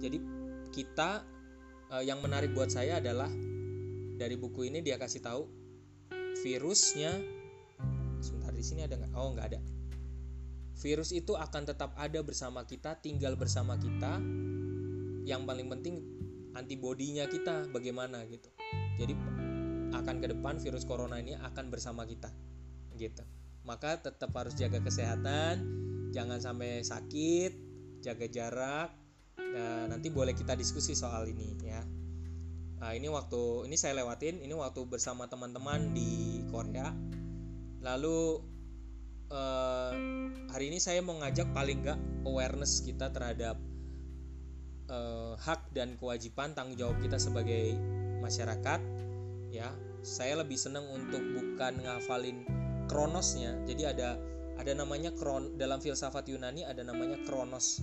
Jadi kita yang menarik buat saya adalah dari buku ini dia kasih tahu virusnya, sebentar di sini ada nggak? Oh nggak ada. Virus itu akan tetap ada bersama kita, tinggal bersama kita. Yang paling penting antibodinya kita bagaimana gitu. Jadi akan ke depan virus corona ini akan bersama kita gitu. Maka tetap harus jaga kesehatan, jangan sampai sakit, jaga jarak. Nah, nanti boleh kita diskusi soal ini ya. Nah, ini saya lewatin, ini waktu bersama teman-teman di Korea. Lalu hari ini saya mau ngajak paling nggak awareness kita terhadap hak dan kewajiban tanggung jawab kita sebagai masyarakat ya. Saya lebih senang untuk bukan ngafalin kronosnya. Jadi ada namanya dalam filsafat Yunani ada namanya kronos.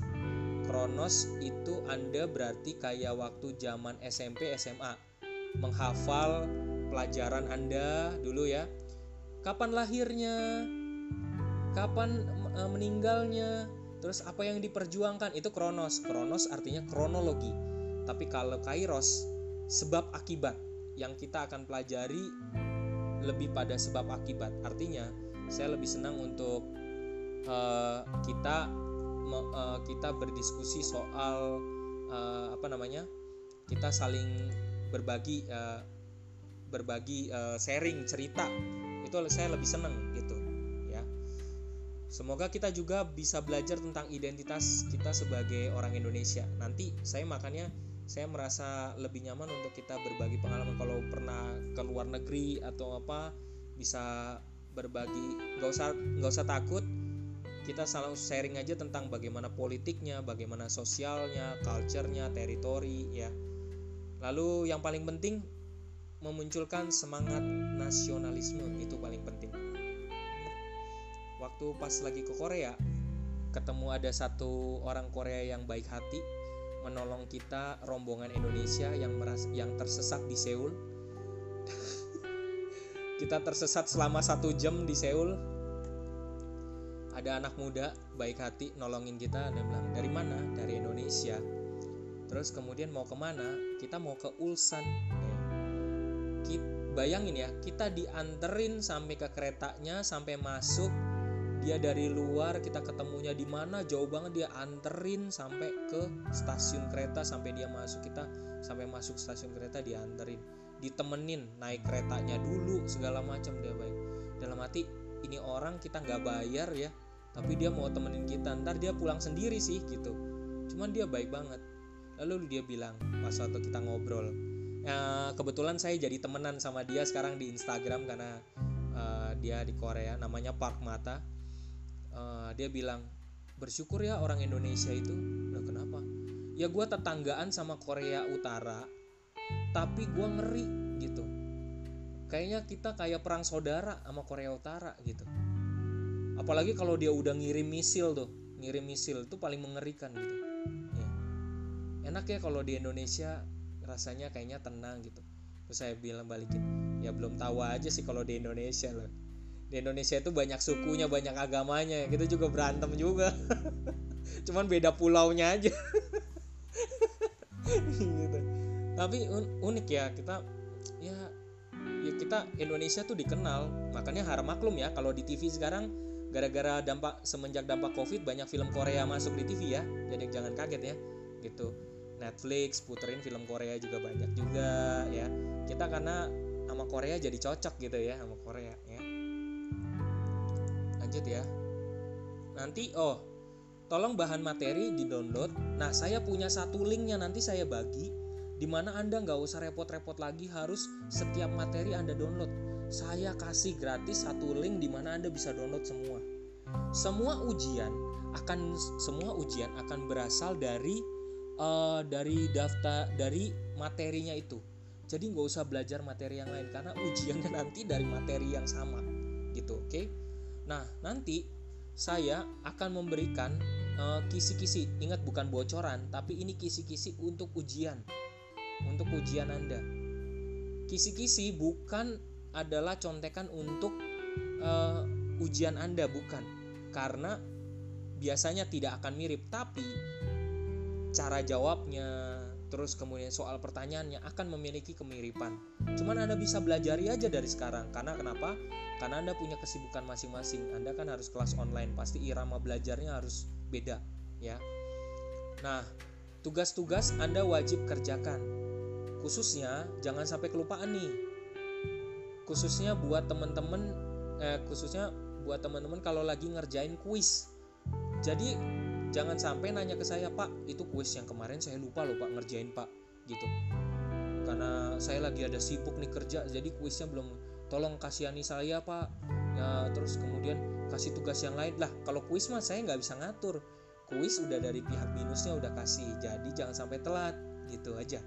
Kronos itu Anda berarti kayak waktu zaman SMP SMA menghafal pelajaran Anda dulu ya. Kapan lahirnya, kapan meninggalnya, terus apa yang diperjuangkan, itu kronos. Kronos artinya kronologi. Tapi kalau kairos, sebab akibat, yang kita akan pelajari lebih pada sebab akibat. Artinya saya lebih senang untuk kita berdiskusi soal kita saling berbagi sharing cerita. Itu saya lebih senang gitu ya. Semoga kita juga bisa belajar tentang identitas kita sebagai orang Indonesia. Nanti saya makanya saya merasa lebih nyaman untuk kita berbagi pengalaman. Kalau pernah ke luar negeri atau apa, bisa berbagi, nggak usah takut. Kita selalu sharing aja tentang bagaimana politiknya, bagaimana sosialnya, culture-nya, teritori ya. Lalu yang paling penting memunculkan semangat nasionalisme, itu paling penting. Waktu pas lagi ke Korea, ketemu ada satu orang Korea yang baik hati, menolong kita rombongan Indonesia yang tersesat di Seoul. Kita tersesat selama 1 jam di Seoul. Ada anak muda baik hati nolongin kita. Dia bilang, dari mana? Dari Indonesia. Terus kemudian mau kemana? Kita mau ke Ulsan. Bayangin ya, kita dianterin sampai ke keretanya, sampai masuk. Dia dari luar, kita ketemunya di mana, jauh banget, dia anterin sampai ke stasiun kereta, sampai dia masuk, kita sampai masuk stasiun kereta dianterin, ditemenin naik keretanya dulu segala macam. Dia baik. Dalam hati, ini orang kita nggak bayar ya, tapi dia mau temenin kita. Ntar dia pulang sendiri sih gitu, cuman dia baik banget. Lalu dia bilang pas waktu kita ngobrol, kebetulan saya jadi temenan sama dia sekarang di Instagram karena dia di Korea, namanya Park Mata. Dia bilang, bersyukur ya orang Indonesia itu. Nah kenapa? Ya gue tetanggaan sama Korea Utara, tapi gue ngeri gitu. Kayaknya kita kayak perang saudara sama Korea Utara gitu. Apalagi kalau dia udah ngirim misil itu paling mengerikan gitu ya. Enak ya kalau di Indonesia rasanya kayaknya tenang gitu. Terus saya bilang balikin, ya belum tahu aja sih kalau di Indonesia loh. Di Indonesia itu banyak sukunya, banyak agamanya, kita juga berantem juga. Cuman beda pulaunya aja. Gitu. Tapi unik ya, kita Indonesia tuh dikenal. Makanya harap maklum ya kalau di TV sekarang gara-gara semenjak dampak Covid banyak film Korea masuk di TV ya. Jadi jangan kaget ya gitu. Netflix puterin film Korea juga banyak juga ya. Kita karena sama Korea jadi cocok gitu ya sama Korea ya. Lanjut ya. Nanti tolong bahan materi di-download. Nah, saya punya satu linknya, nanti saya bagi, dimana Anda nggak usah repot-repot lagi harus setiap materi Anda download. Saya kasih gratis satu link dimana Anda bisa download semua. Semua ujian akan berasal dari daftar dari materinya itu. Jadi nggak usah belajar materi yang lain karena ujiannya nanti dari materi yang sama, gitu, oke? Nah, nanti saya akan memberikan kisi-kisi. Ingat, bukan bocoran, tapi ini kisi-kisi untuk ujian Anda. Kisi-kisi bukan adalah contekan untuk ujian Anda, bukan. Karena biasanya tidak akan mirip, tapi cara jawabnya, terus kemudian soal pertanyaannya akan memiliki kemiripan. Cuman Anda bisa belajari aja dari sekarang. Karena kenapa? Karena Anda punya kesibukan masing-masing. Anda kan harus kelas online, pasti irama belajarnya harus beda ya. Nah, tugas-tugas Anda wajib kerjakan. Khususnya jangan sampai kelupaan nih. Khususnya buat teman-teman kalau lagi ngerjain kuis. Jadi jangan sampai nanya ke saya, Pak, itu kuis yang kemarin saya lupa loh Pak ngerjain Pak, gitu. Karena saya lagi ada sibuk nih kerja, jadi kuisnya belum. Tolong kasihani saya Pak. Ya, terus kemudian kasih tugas yang lain lah. Kalau kuis mah saya nggak bisa ngatur. Kuis udah dari pihak binusnya udah kasih, jadi jangan sampai telat, gitu aja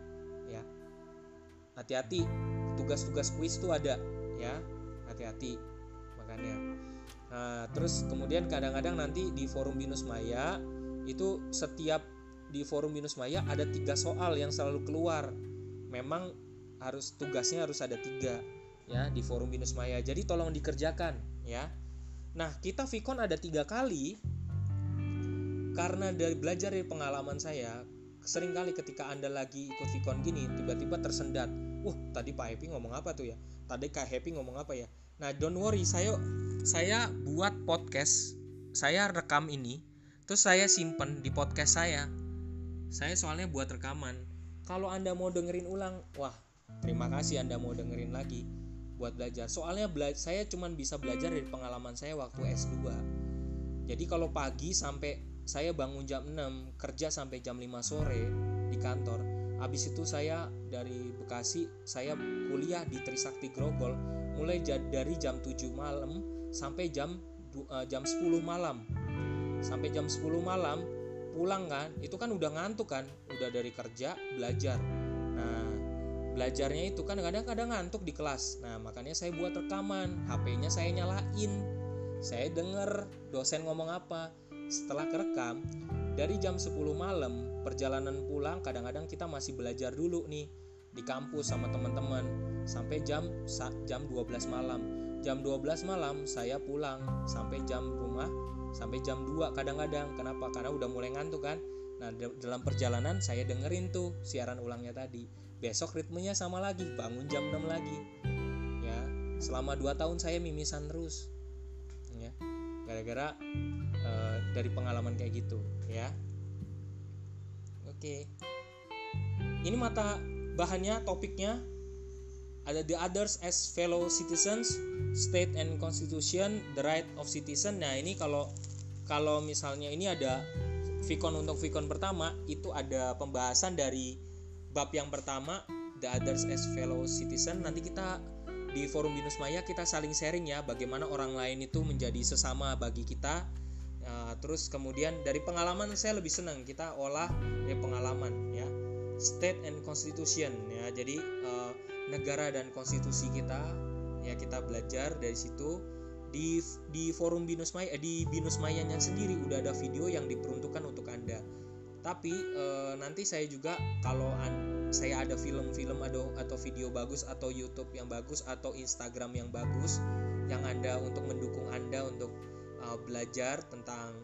ya. Hati-hati, tugas-tugas kuis tuh ada ya, hati-hati makanya. Nah, terus kemudian kadang-kadang nanti di forum Binus Maya itu di forum Binus Maya ada 3 soal yang selalu keluar. Memang tugasnya harus ada 3 ya di forum Binus Maya. Jadi tolong dikerjakan ya. Nah, kita Vicon ada 3 kali. Karena belajar dari pengalaman saya, seringkali ketika Anda lagi ikut Vicon gini tiba-tiba tersendat. Tadi Pak Happy ngomong apa tuh ya? Tadi Kak Happy ngomong apa ya? Nah, don't worry, saya buat podcast, saya rekam ini, terus saya simpen di podcast saya. Saya soalnya buat rekaman. Kalau Anda mau dengerin ulang, terima kasih Anda mau dengerin lagi buat belajar. Soalnya saya cuma bisa belajar dari pengalaman saya waktu S2. Jadi kalau pagi sampai saya bangun jam 6, kerja sampai jam 5 sore di kantor, Habis itu saya dari Bekasi, saya kuliah di Trisakti Grogol mulai dari jam 7 malam sampai jam 10 malam. Sampai jam 10 malam pulang kan, itu kan udah ngantuk kan, udah dari kerja belajar. Nah, belajarnya itu kan kadang-kadang ngantuk di kelas. Nah, makanya saya buat rekaman, HP-nya saya nyalain. Saya denger dosen ngomong apa. Setelah kerekam, dari jam 10 malam perjalanan pulang, kadang-kadang kita masih belajar dulu nih di kampus sama teman-teman sampai jam 12 malam. Jam 12 malam saya pulang sampai sampai jam 2 kadang-kadang. Kenapa? Karena udah mulai ngantuk kan. Nah, dalam perjalanan saya dengerin tuh siaran ulangnya tadi. Besok ritmenya sama lagi, bangun jam 6 lagi. Ya, selama 2 tahun saya mimisan terus. Ya. Gara-gara dari pengalaman kayak gitu, ya. Oke. Ini mata bahannya, topiknya ada the others as fellow citizens, state and constitution, the right of citizen. Nah, ini kalau misalnya ini ada Vicon untuk Vicon pertama, itu ada pembahasan dari bab yang pertama, the others as fellow citizen. Nanti kita di forum Binus Maya kita saling sharing ya, bagaimana orang lain itu menjadi sesama bagi kita. Terus kemudian dari pengalaman saya lebih senang kita olah pengalaman ya, state and constitution ya. Jadi negara dan konstitusi kita ya, kita belajar dari situ. Di forum Binus Maya, di Binus Mayanya sendiri udah ada video yang diperuntukkan untuk Anda. Tapi nanti saya juga kalau saya ada film-film atau video bagus atau YouTube yang bagus atau Instagram yang bagus yang Anda untuk mendukung Anda untuk belajar tentang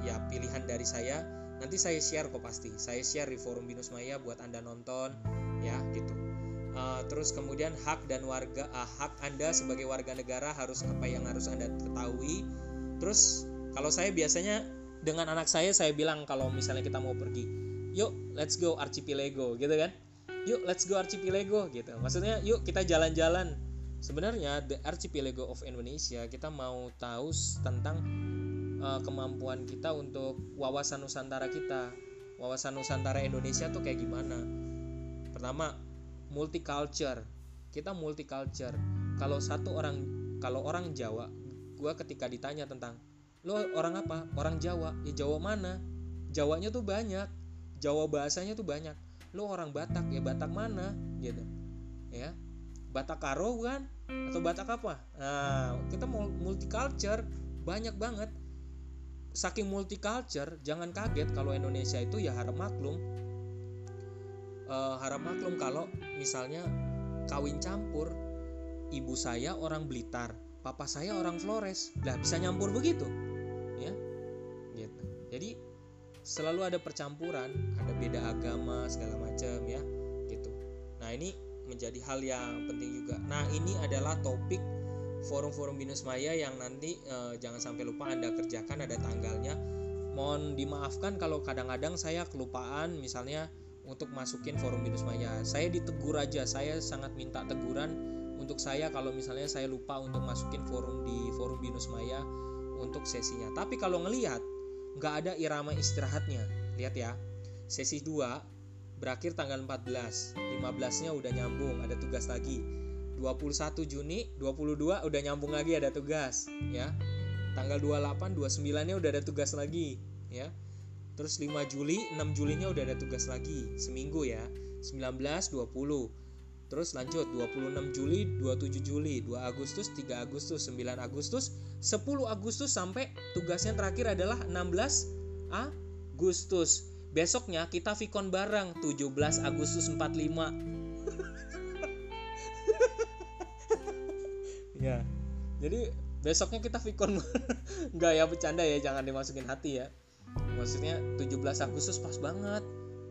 ya pilihan dari saya, nanti saya share kok, pasti saya share di forum Binus Maya buat Anda nonton ya gitu. Terus kemudian hak Anda sebagai warga negara harus apa yang harus Anda ketahui. Terus kalau saya biasanya dengan anak saya bilang kalau misalnya kita mau pergi, yuk let's go archipelago gitu kan, yuk let's go archipelago gitu, maksudnya yuk kita jalan-jalan. Sebenarnya the archipelago of Indonesia, kita mau tahu tentang kemampuan kita untuk wawasan Nusantara kita, wawasan Nusantara Indonesia tuh kayak gimana. Pertama, multicultural. Kita multicultural. Kalau orang Jawa, gue ketika ditanya tentang lo orang apa? Orang Jawa. Ya Jawa mana? Jawanya tuh banyak. Jawa bahasanya tuh banyak. Lo orang Batak, ya Batak mana? Gitu. Ya. Batak Karo kan? Atau Batak apa? Nah, kita mau multicultural, banyak banget. Saking multicultural, jangan kaget kalau Indonesia itu ya harap maklum kalau misalnya kawin campur, ibu saya orang Blitar, papa saya orang Flores, lah bisa nyampur begitu, ya, gitu. Jadi selalu ada percampuran, ada beda agama segala macam ya, gitu. Nah ini menjadi hal yang penting juga. Nah ini adalah topik forum-forum Binus Maya yang nanti jangan sampai lupa Anda kerjakan, ada tanggalnya. Mohon dimaafkan kalau kadang-kadang saya kelupaan misalnya untuk masukin forum Binus Maya. Saya ditegur aja, saya sangat minta teguran untuk saya kalau misalnya saya lupa untuk masukin forum Binus Maya untuk sesinya. Tapi kalau ngelihat nggak ada irama istirahatnya, lihat ya, sesi 2 berakhir tanggal 14, 15-nya udah nyambung, ada tugas lagi. 21 Juni, 22 udah nyambung lagi, ada tugas ya. Tanggal 28, 29-nya udah ada tugas lagi ya. Terus 5 Juli, 6 Julinya udah ada tugas lagi, seminggu ya. 19, 20. Terus lanjut 26 Juli, 27 Juli, 2 Agustus, 3 Agustus, 9 Agustus, 10 Agustus sampai tugasnya terakhir adalah 16 Agustus. Besoknya kita Vicon bareng 17 Agustus 45. Ya. Jadi besoknya kita Vicon. Enggak ya, bercanda ya, jangan dimasukin hati ya. Maksudnya 17 Agustus pas banget.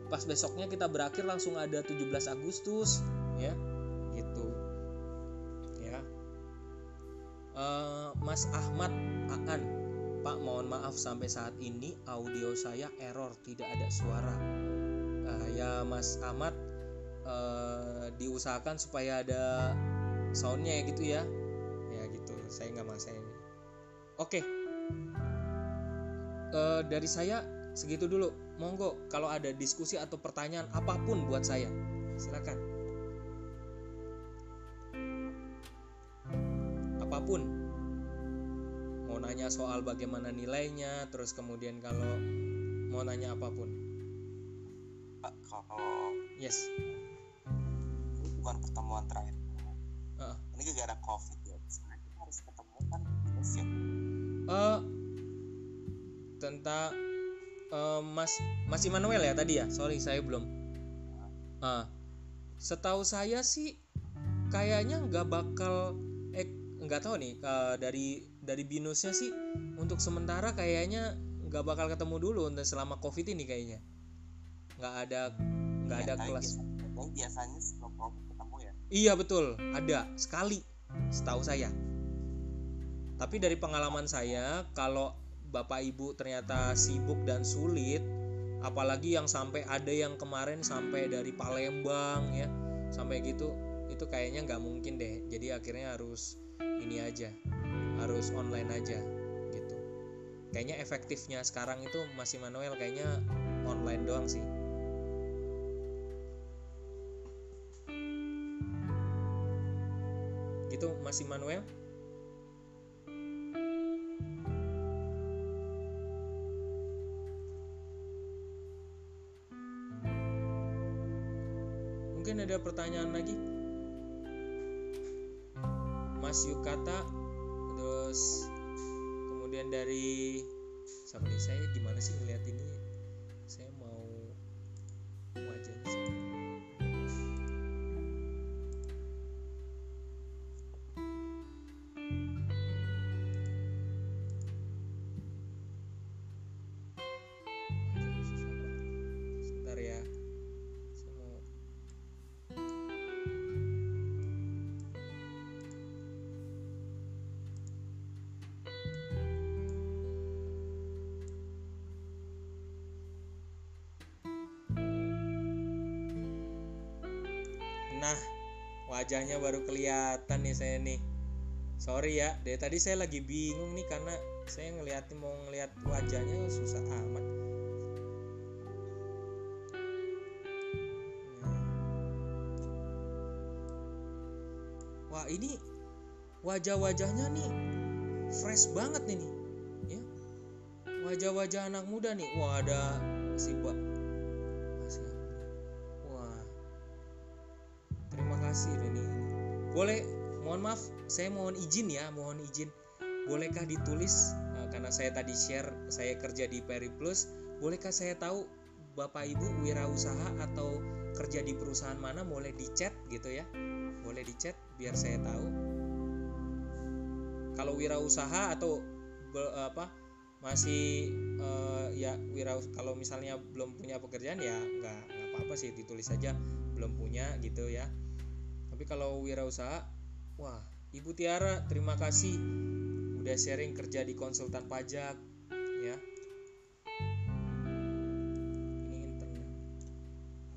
Pas besoknya kita berakhir langsung ada 17 Agustus ya. Gitu. Ya. Mas Ahmad Aan, Pak, mohon maaf sampai saat ini audio saya error, tidak ada suara. Ya Mas Ahmad, diusahakan supaya ada soundnya ya gitu ya. Ya gitu, saya nggak maksain. Oke. Dari saya segitu dulu. Monggo kalau ada diskusi atau pertanyaan apapun buat saya, silakan. Apapun, mau nanya soal bagaimana nilainya, terus kemudian kalau mau nanya apapun. Pak, kalau Yes. ini bukan pertemuan terakhir. Uh, Ini gara-gara COVID ya. Sebenarnya kita harus ketemu kan terus ya. Tentang Mas Immanuel ya tadi ya. Sorry saya belum. Setahu saya sih kayaknya nggak bakal nggak tahu nih, dari binusnya sih untuk sementara kayaknya nggak bakal ketemu dulu untuk selama COVID ini kayaknya. Nggak ada kelas. Biasanya sebelum COVID ketemu ya. Iya betul, ada sekali setahu saya. Tapi dari pengalaman saya, kalau Bapak Ibu ternyata sibuk dan sulit, apalagi yang sampai ada yang kemarin sampai dari Palembang ya, sampai gitu, itu kayaknya nggak mungkin deh. Jadi akhirnya harus ini aja, harus online aja gitu. Kayaknya efektifnya sekarang itu Mas Immanuel kayaknya online doang sih. Gitu Mas Immanuel. Mungkin ada pertanyaan lagi? Mas Yukata, terus kemudian dari siapa nih, saya gimana sih ngeliat ini, saya mau wajahnya sih. Sebentar ya, saya mau. Nah, wajahnya baru kelihatan nih saya nih. Sorry ya, dari tadi saya lagi bingung nih karena saya mau ngeliat wajahnya susah amat. Wah, ini wajah-wajahnya nih fresh banget nih ya. Wajah-wajah anak muda nih. Wah, ada si Mbak. Wah, terima kasih ini. Boleh, mohon maaf, saya mohon izin. Bolehkah ditulis, karena saya tadi share saya kerja di Periplus, bolehkah saya tahu Bapak Ibu wirausaha atau kerja di perusahaan mana? Boleh di chat gitu ya. Boleh di chat biar saya tahu. Kalau wirausaha atau masih kalau misalnya belum punya pekerjaan ya nggak apa-apa sih, ditulis saja belum punya gitu ya. Tapi kalau wirausaha, wah, Ibu Tiara terima kasih udah sharing kerja di konsultan pajak ya. Ini internet.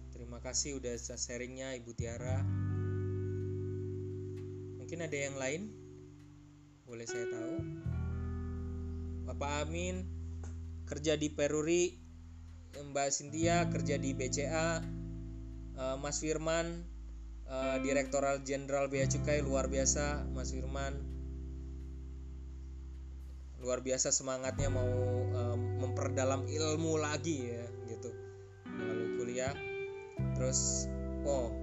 Terima kasih udah sharingnya Ibu Tiara. Mungkin ada yang lain? Boleh saya tahu? Bapak Amin kerja di Peruri, Mbak Cynthia kerja di BCA, Mas Firman Direktoral Jenderal Bea Cukai, luar biasa Mas Firman, luar biasa semangatnya mau memperdalam ilmu lagi ya gitu melalui kuliah. Terus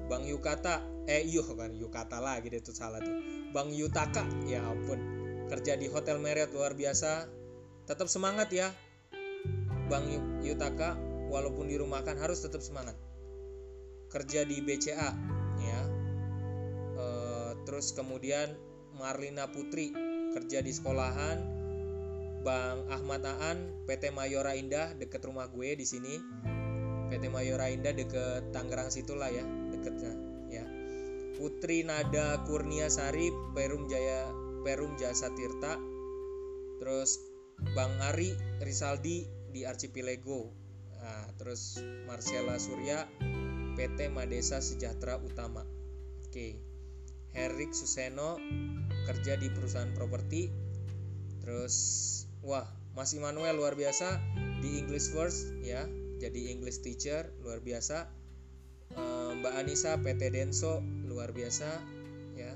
Bang Yukata Yukata lagi deh, itu salah tuh, Bang Yutaka, ya ampun, kerja di Hotel Marriott, luar biasa. Tetap semangat ya Bang Yutaka, walaupun dirumahkan harus tetap semangat. Kerja di BCA ya. Terus kemudian Marlina Putri kerja di sekolahan. Bang Ahmad Aan PT Mayora Indah, deket rumah gue di sini. PT Mayora Indah deket Tangerang situlah ya, deketnya ya. Putri Nada Kurnia Sari Perum Jasa Tirta. Terus Bang Ari Risaldi di Archipelago. Nah, terus Marcella Surya PT Madesa Sejahtera Utama. Oke. Herik Suseno kerja di perusahaan properti. Terus Mas Immanuel luar biasa di English First ya, jadi English teacher luar biasa. Mbak Anissa PT Denso luar biasa ya,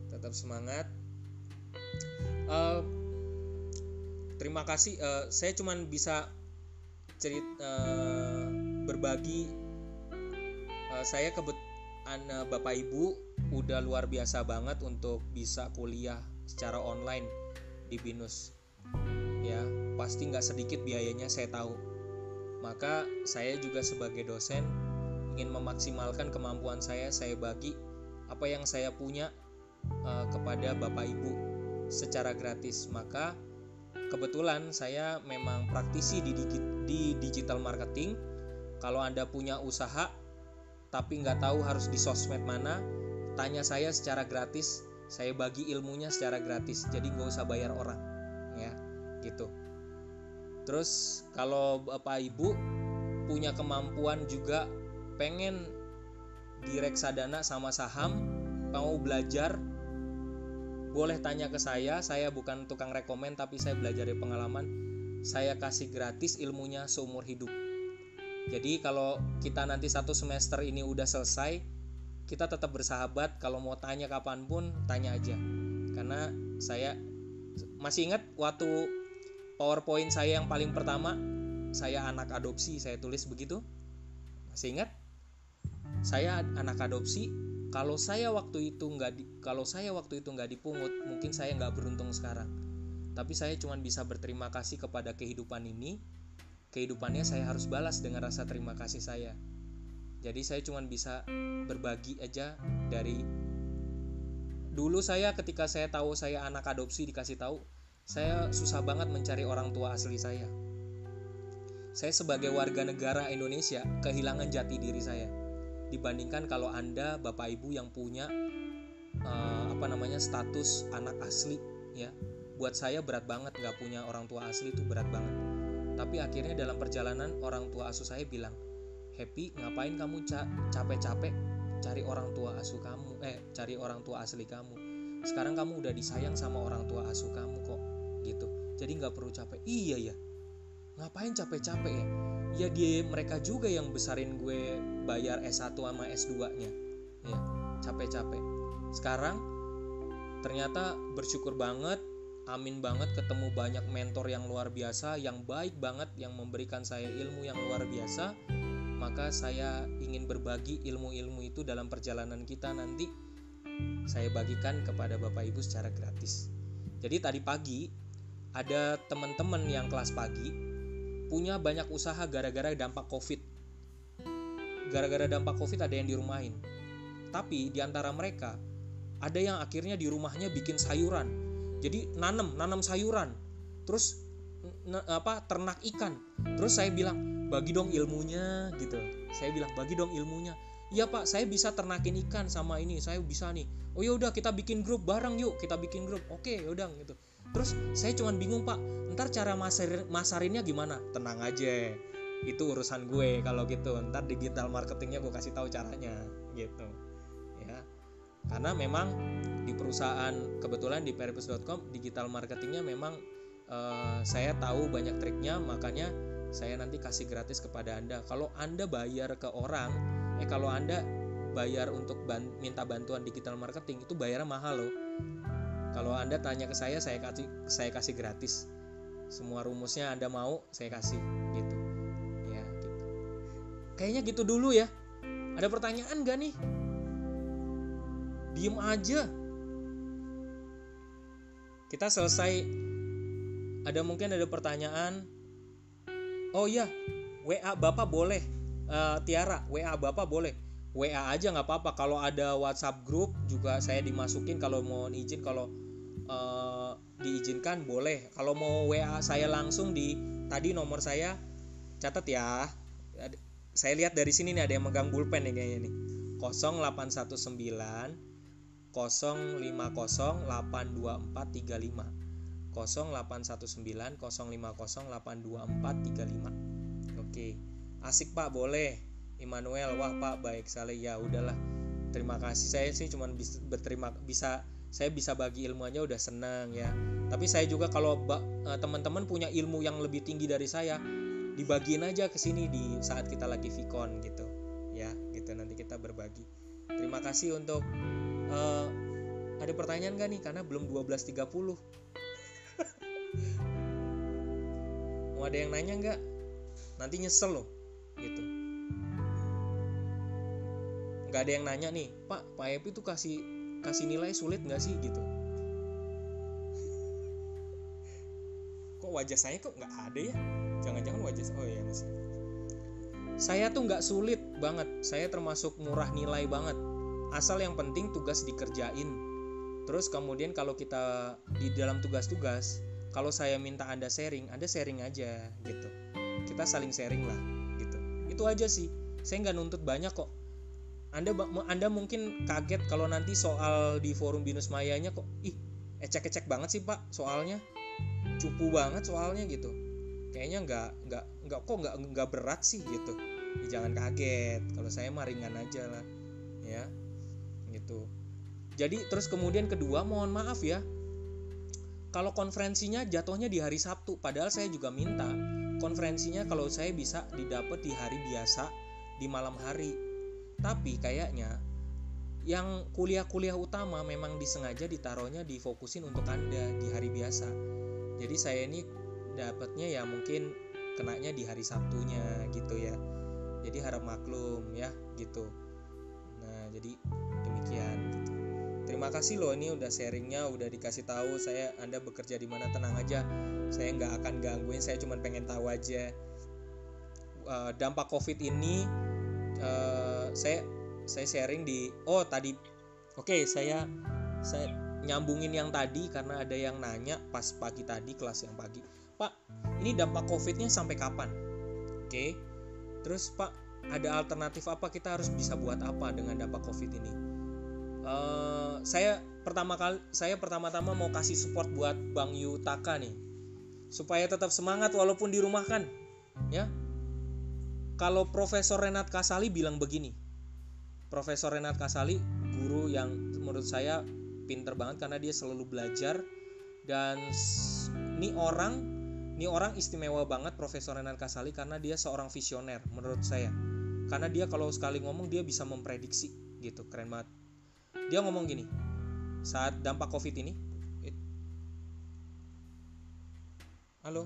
tetap semangat. Terima kasih. Saya cuman bisa berbagi. Saya Bapak Ibu udah luar biasa banget untuk bisa kuliah secara online di BINUS ya, pasti nggak sedikit biayanya saya tahu. Maka saya juga sebagai dosen ingin memaksimalkan kemampuan saya bagi apa yang saya punya kepada Bapak Ibu secara gratis. Maka kebetulan saya memang praktisi di digital marketing. Kalau Anda punya usaha tapi nggak tahu harus di sosmed mana, tanya saya secara gratis, saya bagi ilmunya secara gratis, jadi nggak usah bayar orang ya gitu. Terus kalau Bapak Ibu punya kemampuan juga pengen di reksadana sama saham, mau belajar, boleh tanya ke saya bukan tukang rekomen tapi saya belajar dari pengalaman. Saya kasih gratis ilmunya seumur hidup. Jadi kalau kita nanti 1 semester ini udah selesai, kita tetap bersahabat. Kalau mau tanya kapanpun, tanya aja. Karena saya masih ingat waktu PowerPoint saya yang paling pertama, saya anak adopsi, saya tulis begitu. Masih ingat? Saya anak adopsi. Kalau saya waktu itu nggak dipungut, mungkin saya nggak beruntung sekarang. Tapi saya cuma bisa berterima kasih kepada kehidupan ini. Kehidupannya saya harus balas dengan rasa terima kasih saya. Jadi saya cuma bisa berbagi aja. Dari dulu saya ketika saya tahu saya anak adopsi, dikasih tahu, saya susah banget mencari orang tua asli saya. Saya sebagai warga negara Indonesia kehilangan jati diri saya. Dibandingkan kalau Anda Bapak Ibu yang punya status anak asli ya. Buat saya berat banget nggak punya orang tua asli, itu berat banget. Tapi akhirnya dalam perjalanan orang tua asuh saya bilang, Happy, ngapain kamu capek-capek cari orang tua asli kamu? Sekarang kamu udah disayang sama orang tua asuh kamu kok, gitu. Jadi nggak perlu capek. Iya ya, ngapain capek-capek ya? Ya mereka juga yang besarin gue, bayar S1 sama S2-nya. Ya, capek-capek. Sekarang ternyata bersyukur banget. Amin banget ketemu banyak mentor yang luar biasa, yang baik banget, yang memberikan saya ilmu yang luar biasa. Maka saya ingin berbagi ilmu-ilmu itu dalam perjalanan kita nanti. Saya bagikan kepada Bapak Ibu secara gratis. Jadi tadi pagi ada teman-teman yang kelas pagi punya banyak usaha gara-gara dampak COVID. Gara-gara dampak COVID ada yang dirumahin. Tapi di antara mereka ada yang akhirnya di rumahnya bikin sayuran. Jadi nanam sayuran, terus ternak ikan. Terus saya bilang, bagi dong ilmunya gitu. Saya bilang, bagi dong ilmunya. Iya Pak, saya bisa ternakin ikan sama ini, saya bisa nih. Oh ya udah, kita bikin grup bareng yuk, kita bikin grup. Oke, yaudah gitu. Terus saya cuman bingung Pak, ntar cara masarinnya gimana? Tenang aja, itu urusan gue kalau gitu. Ntar digital marketingnya gue kasih tahu caranya gitu. Ya, karena memang di perusahaan kebetulan di peripus.com digital marketingnya memang saya tahu banyak triknya, makanya saya nanti kasih gratis kepada Anda. Kalau Anda bayar ke orang, kalau Anda bayar untuk minta bantuan digital marketing, itu bayarnya mahal loh. Kalau Anda tanya ke saya kasih gratis. Semua rumusnya Anda mau, saya kasih gitu. Ya, gitu. Kayaknya gitu dulu ya. Ada pertanyaan gak nih? Diem aja. Kita selesai. Mungkin ada pertanyaan. Oh iya, WA Bapak boleh. Tiara, WA Bapak boleh. WA aja nggak apa-apa. Kalau ada WhatsApp grup juga saya dimasukin. Kalau mau izin, kalau diizinkan boleh. Kalau mau WA saya langsung tadi nomor saya catat ya. Saya lihat dari sini nih ada yang megang pulpen nih kayaknya nih. 0819 050 824 35 0819 050 824 35. Oke. Asik Pak, boleh. Immanuel, wah Pak baik sekali. Ya udahlah. Terima kasih. Saya sih cuma bisa Saya bisa bagi ilmu aja udah senang ya. Tapi saya juga kalau teman-teman punya ilmu yang lebih tinggi dari saya, dibagiin aja ke sini di saat kita lagi Vicon gitu ya, gitu nanti kita berbagi. Terima kasih untuk ada pertanyaan gak nih, karena belum 12.30. Mau ada yang nanya nggak? Nanti nyesel loh gitu. Nggak ada yang nanya nih, Pak Epi tuh kasih nilai sulit nggak sih gitu. Kok wajah saya kok nggak ada ya? Jangan-jangan wajah oh ya masih. Saya tuh nggak sulit banget. Saya termasuk murah nilai banget. Asal yang penting tugas dikerjain. Terus kemudian kalau kita di dalam tugas-tugas, kalau saya minta Anda sharing aja gitu. Kita saling sharing lah gitu. Itu aja sih. Saya nggak nuntut banyak kok. Anda mungkin kaget kalau nanti soal di forum Binus Mayanya kok ecek-ecek banget sih Pak soalnya. Cupu banget soalnya gitu. Kayaknya nggak berat sih gitu. Ya, jangan kaget. Kalau saya mah ringan aja lah ya. Gitu. Jadi terus kemudian kedua, mohon maaf ya, kalau konferensinya jatuhnya di hari Sabtu, padahal saya juga minta konferensinya kalau saya bisa didapat di hari biasa, di malam hari. Tapi kayaknya yang kuliah-kuliah utama memang disengaja ditaruhnya difokusin untuk Anda di hari biasa. Jadi saya ini dapatnya ya mungkin kenanya di hari Sabtunya gitu ya. Jadi harap maklum ya gitu. Nah jadi demikian gitu. Terima kasih loh, ini udah sharingnya, udah dikasih tahu saya Anda bekerja di mana, tenang aja. Saya nggak akan gangguin, saya cuma pengen tahu aja dampak COVID ini. Saya sharing di tadi. Oke, saya nyambungin yang tadi karena ada yang nanya pas pagi tadi, kelas yang pagi. Pak, ini dampak COVID-nya sampai kapan? Oke. Terus Pak, ada alternatif apa, kita harus bisa buat apa dengan dampak COVID ini? Saya pertama-tama mau kasih support buat Bang Yutaka nih, supaya tetap semangat walaupun dirumahkan ya. Kalau Profesor Renat Kasali bilang begini, Profesor Renat Kasali guru yang menurut saya pinter banget karena dia selalu belajar, dan ini orang istimewa banget Profesor Renat Kasali karena dia seorang visioner menurut saya. Karena dia kalau sekali ngomong dia bisa memprediksi gitu, keren banget. Dia ngomong gini, saat dampak COVID ini, halo,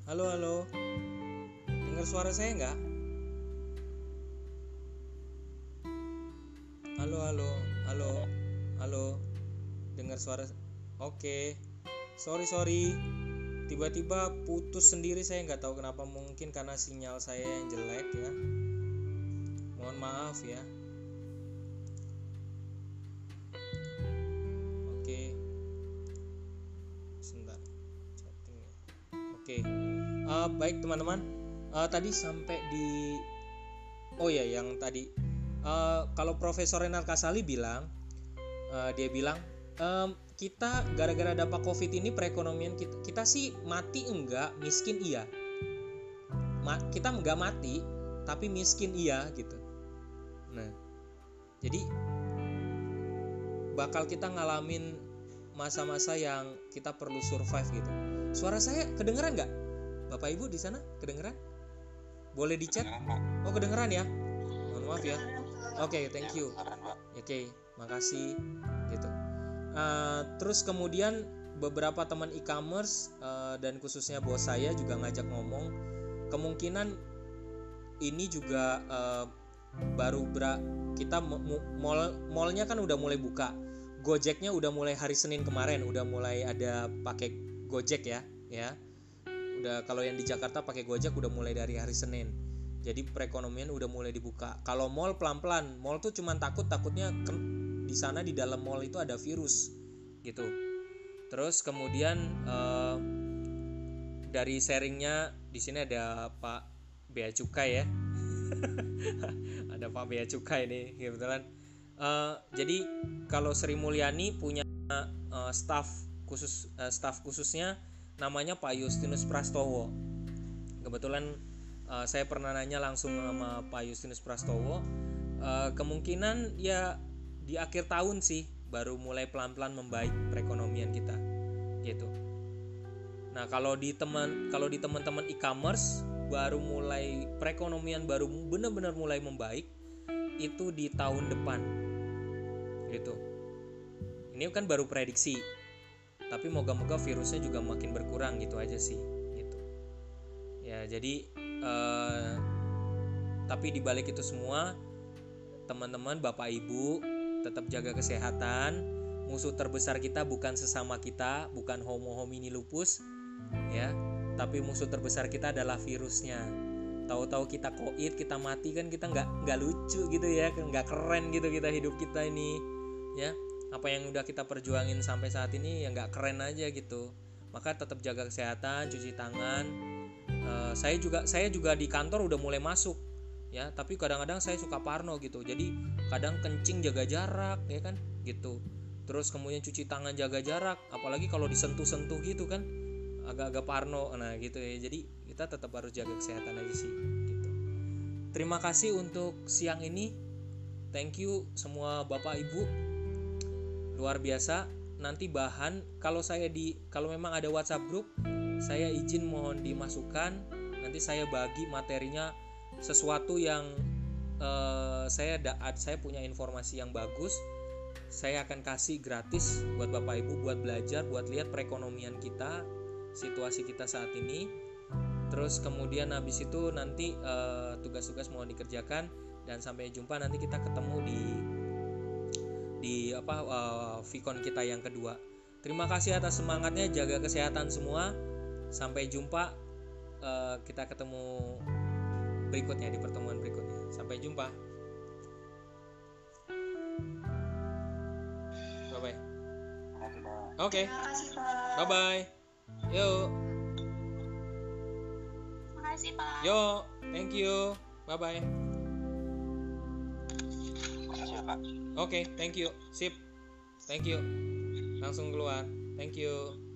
duh, halo, dengar suara saya nggak? Halo, dengar suara? Oke, sorry, tiba-tiba putus sendiri, saya nggak tahu kenapa, mungkin karena sinyal saya yang jelek ya, mohon maaf ya. Oke, sebentar chattingnya. Oke. Baik teman-teman, tadi sampai di yang tadi kalau Profesor Renat Kasali bilang, dia bilang kita gara-gara dampak COVID ini perekonomian kita sih mati enggak, miskin iya. Kita enggak mati tapi miskin iya gitu. Nah, jadi bakal kita ngalamin masa-masa yang kita perlu survive gitu. Suara saya kedengeran nggak? Bapak Ibu di sana kedengeran? Boleh di chat? Oh kedengeran ya? Mohon maaf ya. Oke, thank you. Oke, makasih gitu. Terus kemudian beberapa teman e-commerce dan khususnya bos saya juga ngajak ngomong, kemungkinan ini juga kita mallnya kan udah mulai buka, Gojeknya udah mulai hari Senin kemarin udah mulai ada pakai Gojek ya. Udah, kalau yang di Jakarta pakai Gojek udah mulai dari hari Senin. Jadi perekonomian udah mulai dibuka. Kalau mall pelan-pelan, mall tuh cuman takutnya di sana di dalam mall itu ada virus gitu. Terus kemudian dari sharingnya di sini ada Pak Bea Cukai ya. Ada Pak Bea Cukai nih kebetulan. Jadi kalau Sri Mulyani punya staff khususnya namanya Pak Justinus Prastowo. Kebetulan saya pernah nanya langsung sama Pak Justinus Prastowo. Kemungkinan ya di akhir tahun sih baru mulai pelan-pelan membaik perekonomian kita gitu. Nah, kalau di teman-teman e-commerce baru mulai perekonomian baru benar-benar mulai membaik itu di tahun depan gitu. Ini kan baru prediksi, tapi moga-moga virusnya juga makin berkurang gitu aja sih gitu ya. Jadi tapi dibalik itu semua, teman-teman, bapak ibu, tetap jaga kesehatan. Musuh terbesar kita bukan sesama kita, bukan homo homini lupus ya, tapi musuh terbesar kita adalah virusnya. Tahu-tahu kita koid, kita mati, kan kita nggak lucu gitu ya, nggak keren gitu kita hidup kita ini ya. Apa yang udah kita perjuangin sampai saat ini ya nggak keren aja gitu. Maka tetap jaga kesehatan, cuci tangan. Saya juga di kantor udah mulai masuk ya, tapi kadang-kadang saya suka parno gitu. Jadi kadang kencing jaga jarak ya kan gitu. Terus kemudian cuci tangan jaga jarak, apalagi kalau disentuh-sentuh gitu kan agak-agak parno. Nah gitu ya. Jadi kita tetap harus jaga kesehatan aja sih gitu. Terima kasih untuk siang ini. Thank you semua Bapak Ibu. Luar biasa. Nanti bahan kalau memang ada WhatsApp group, saya izin mohon dimasukkan. Nanti saya bagi materinya sesuatu yang saya punya informasi yang bagus. Saya akan kasih gratis buat Bapak Ibu buat belajar, buat lihat perekonomian kita, situasi kita saat ini. Terus kemudian habis itu nanti tugas-tugas mohon dikerjakan, dan sampai jumpa nanti kita ketemu di Vicon kita yang kedua. Terima kasih atas semangatnya, jaga kesehatan semua. Sampai jumpa, kita ketemu berikutnya di pertemuan berikutnya. Sampai jumpa. Bye bye. Oke. Bye bye. Yuk. Makasih Pak. Yo, thank you. Bye bye. Oke, thank you. Sip. Thank you. Langsung keluar. Thank you.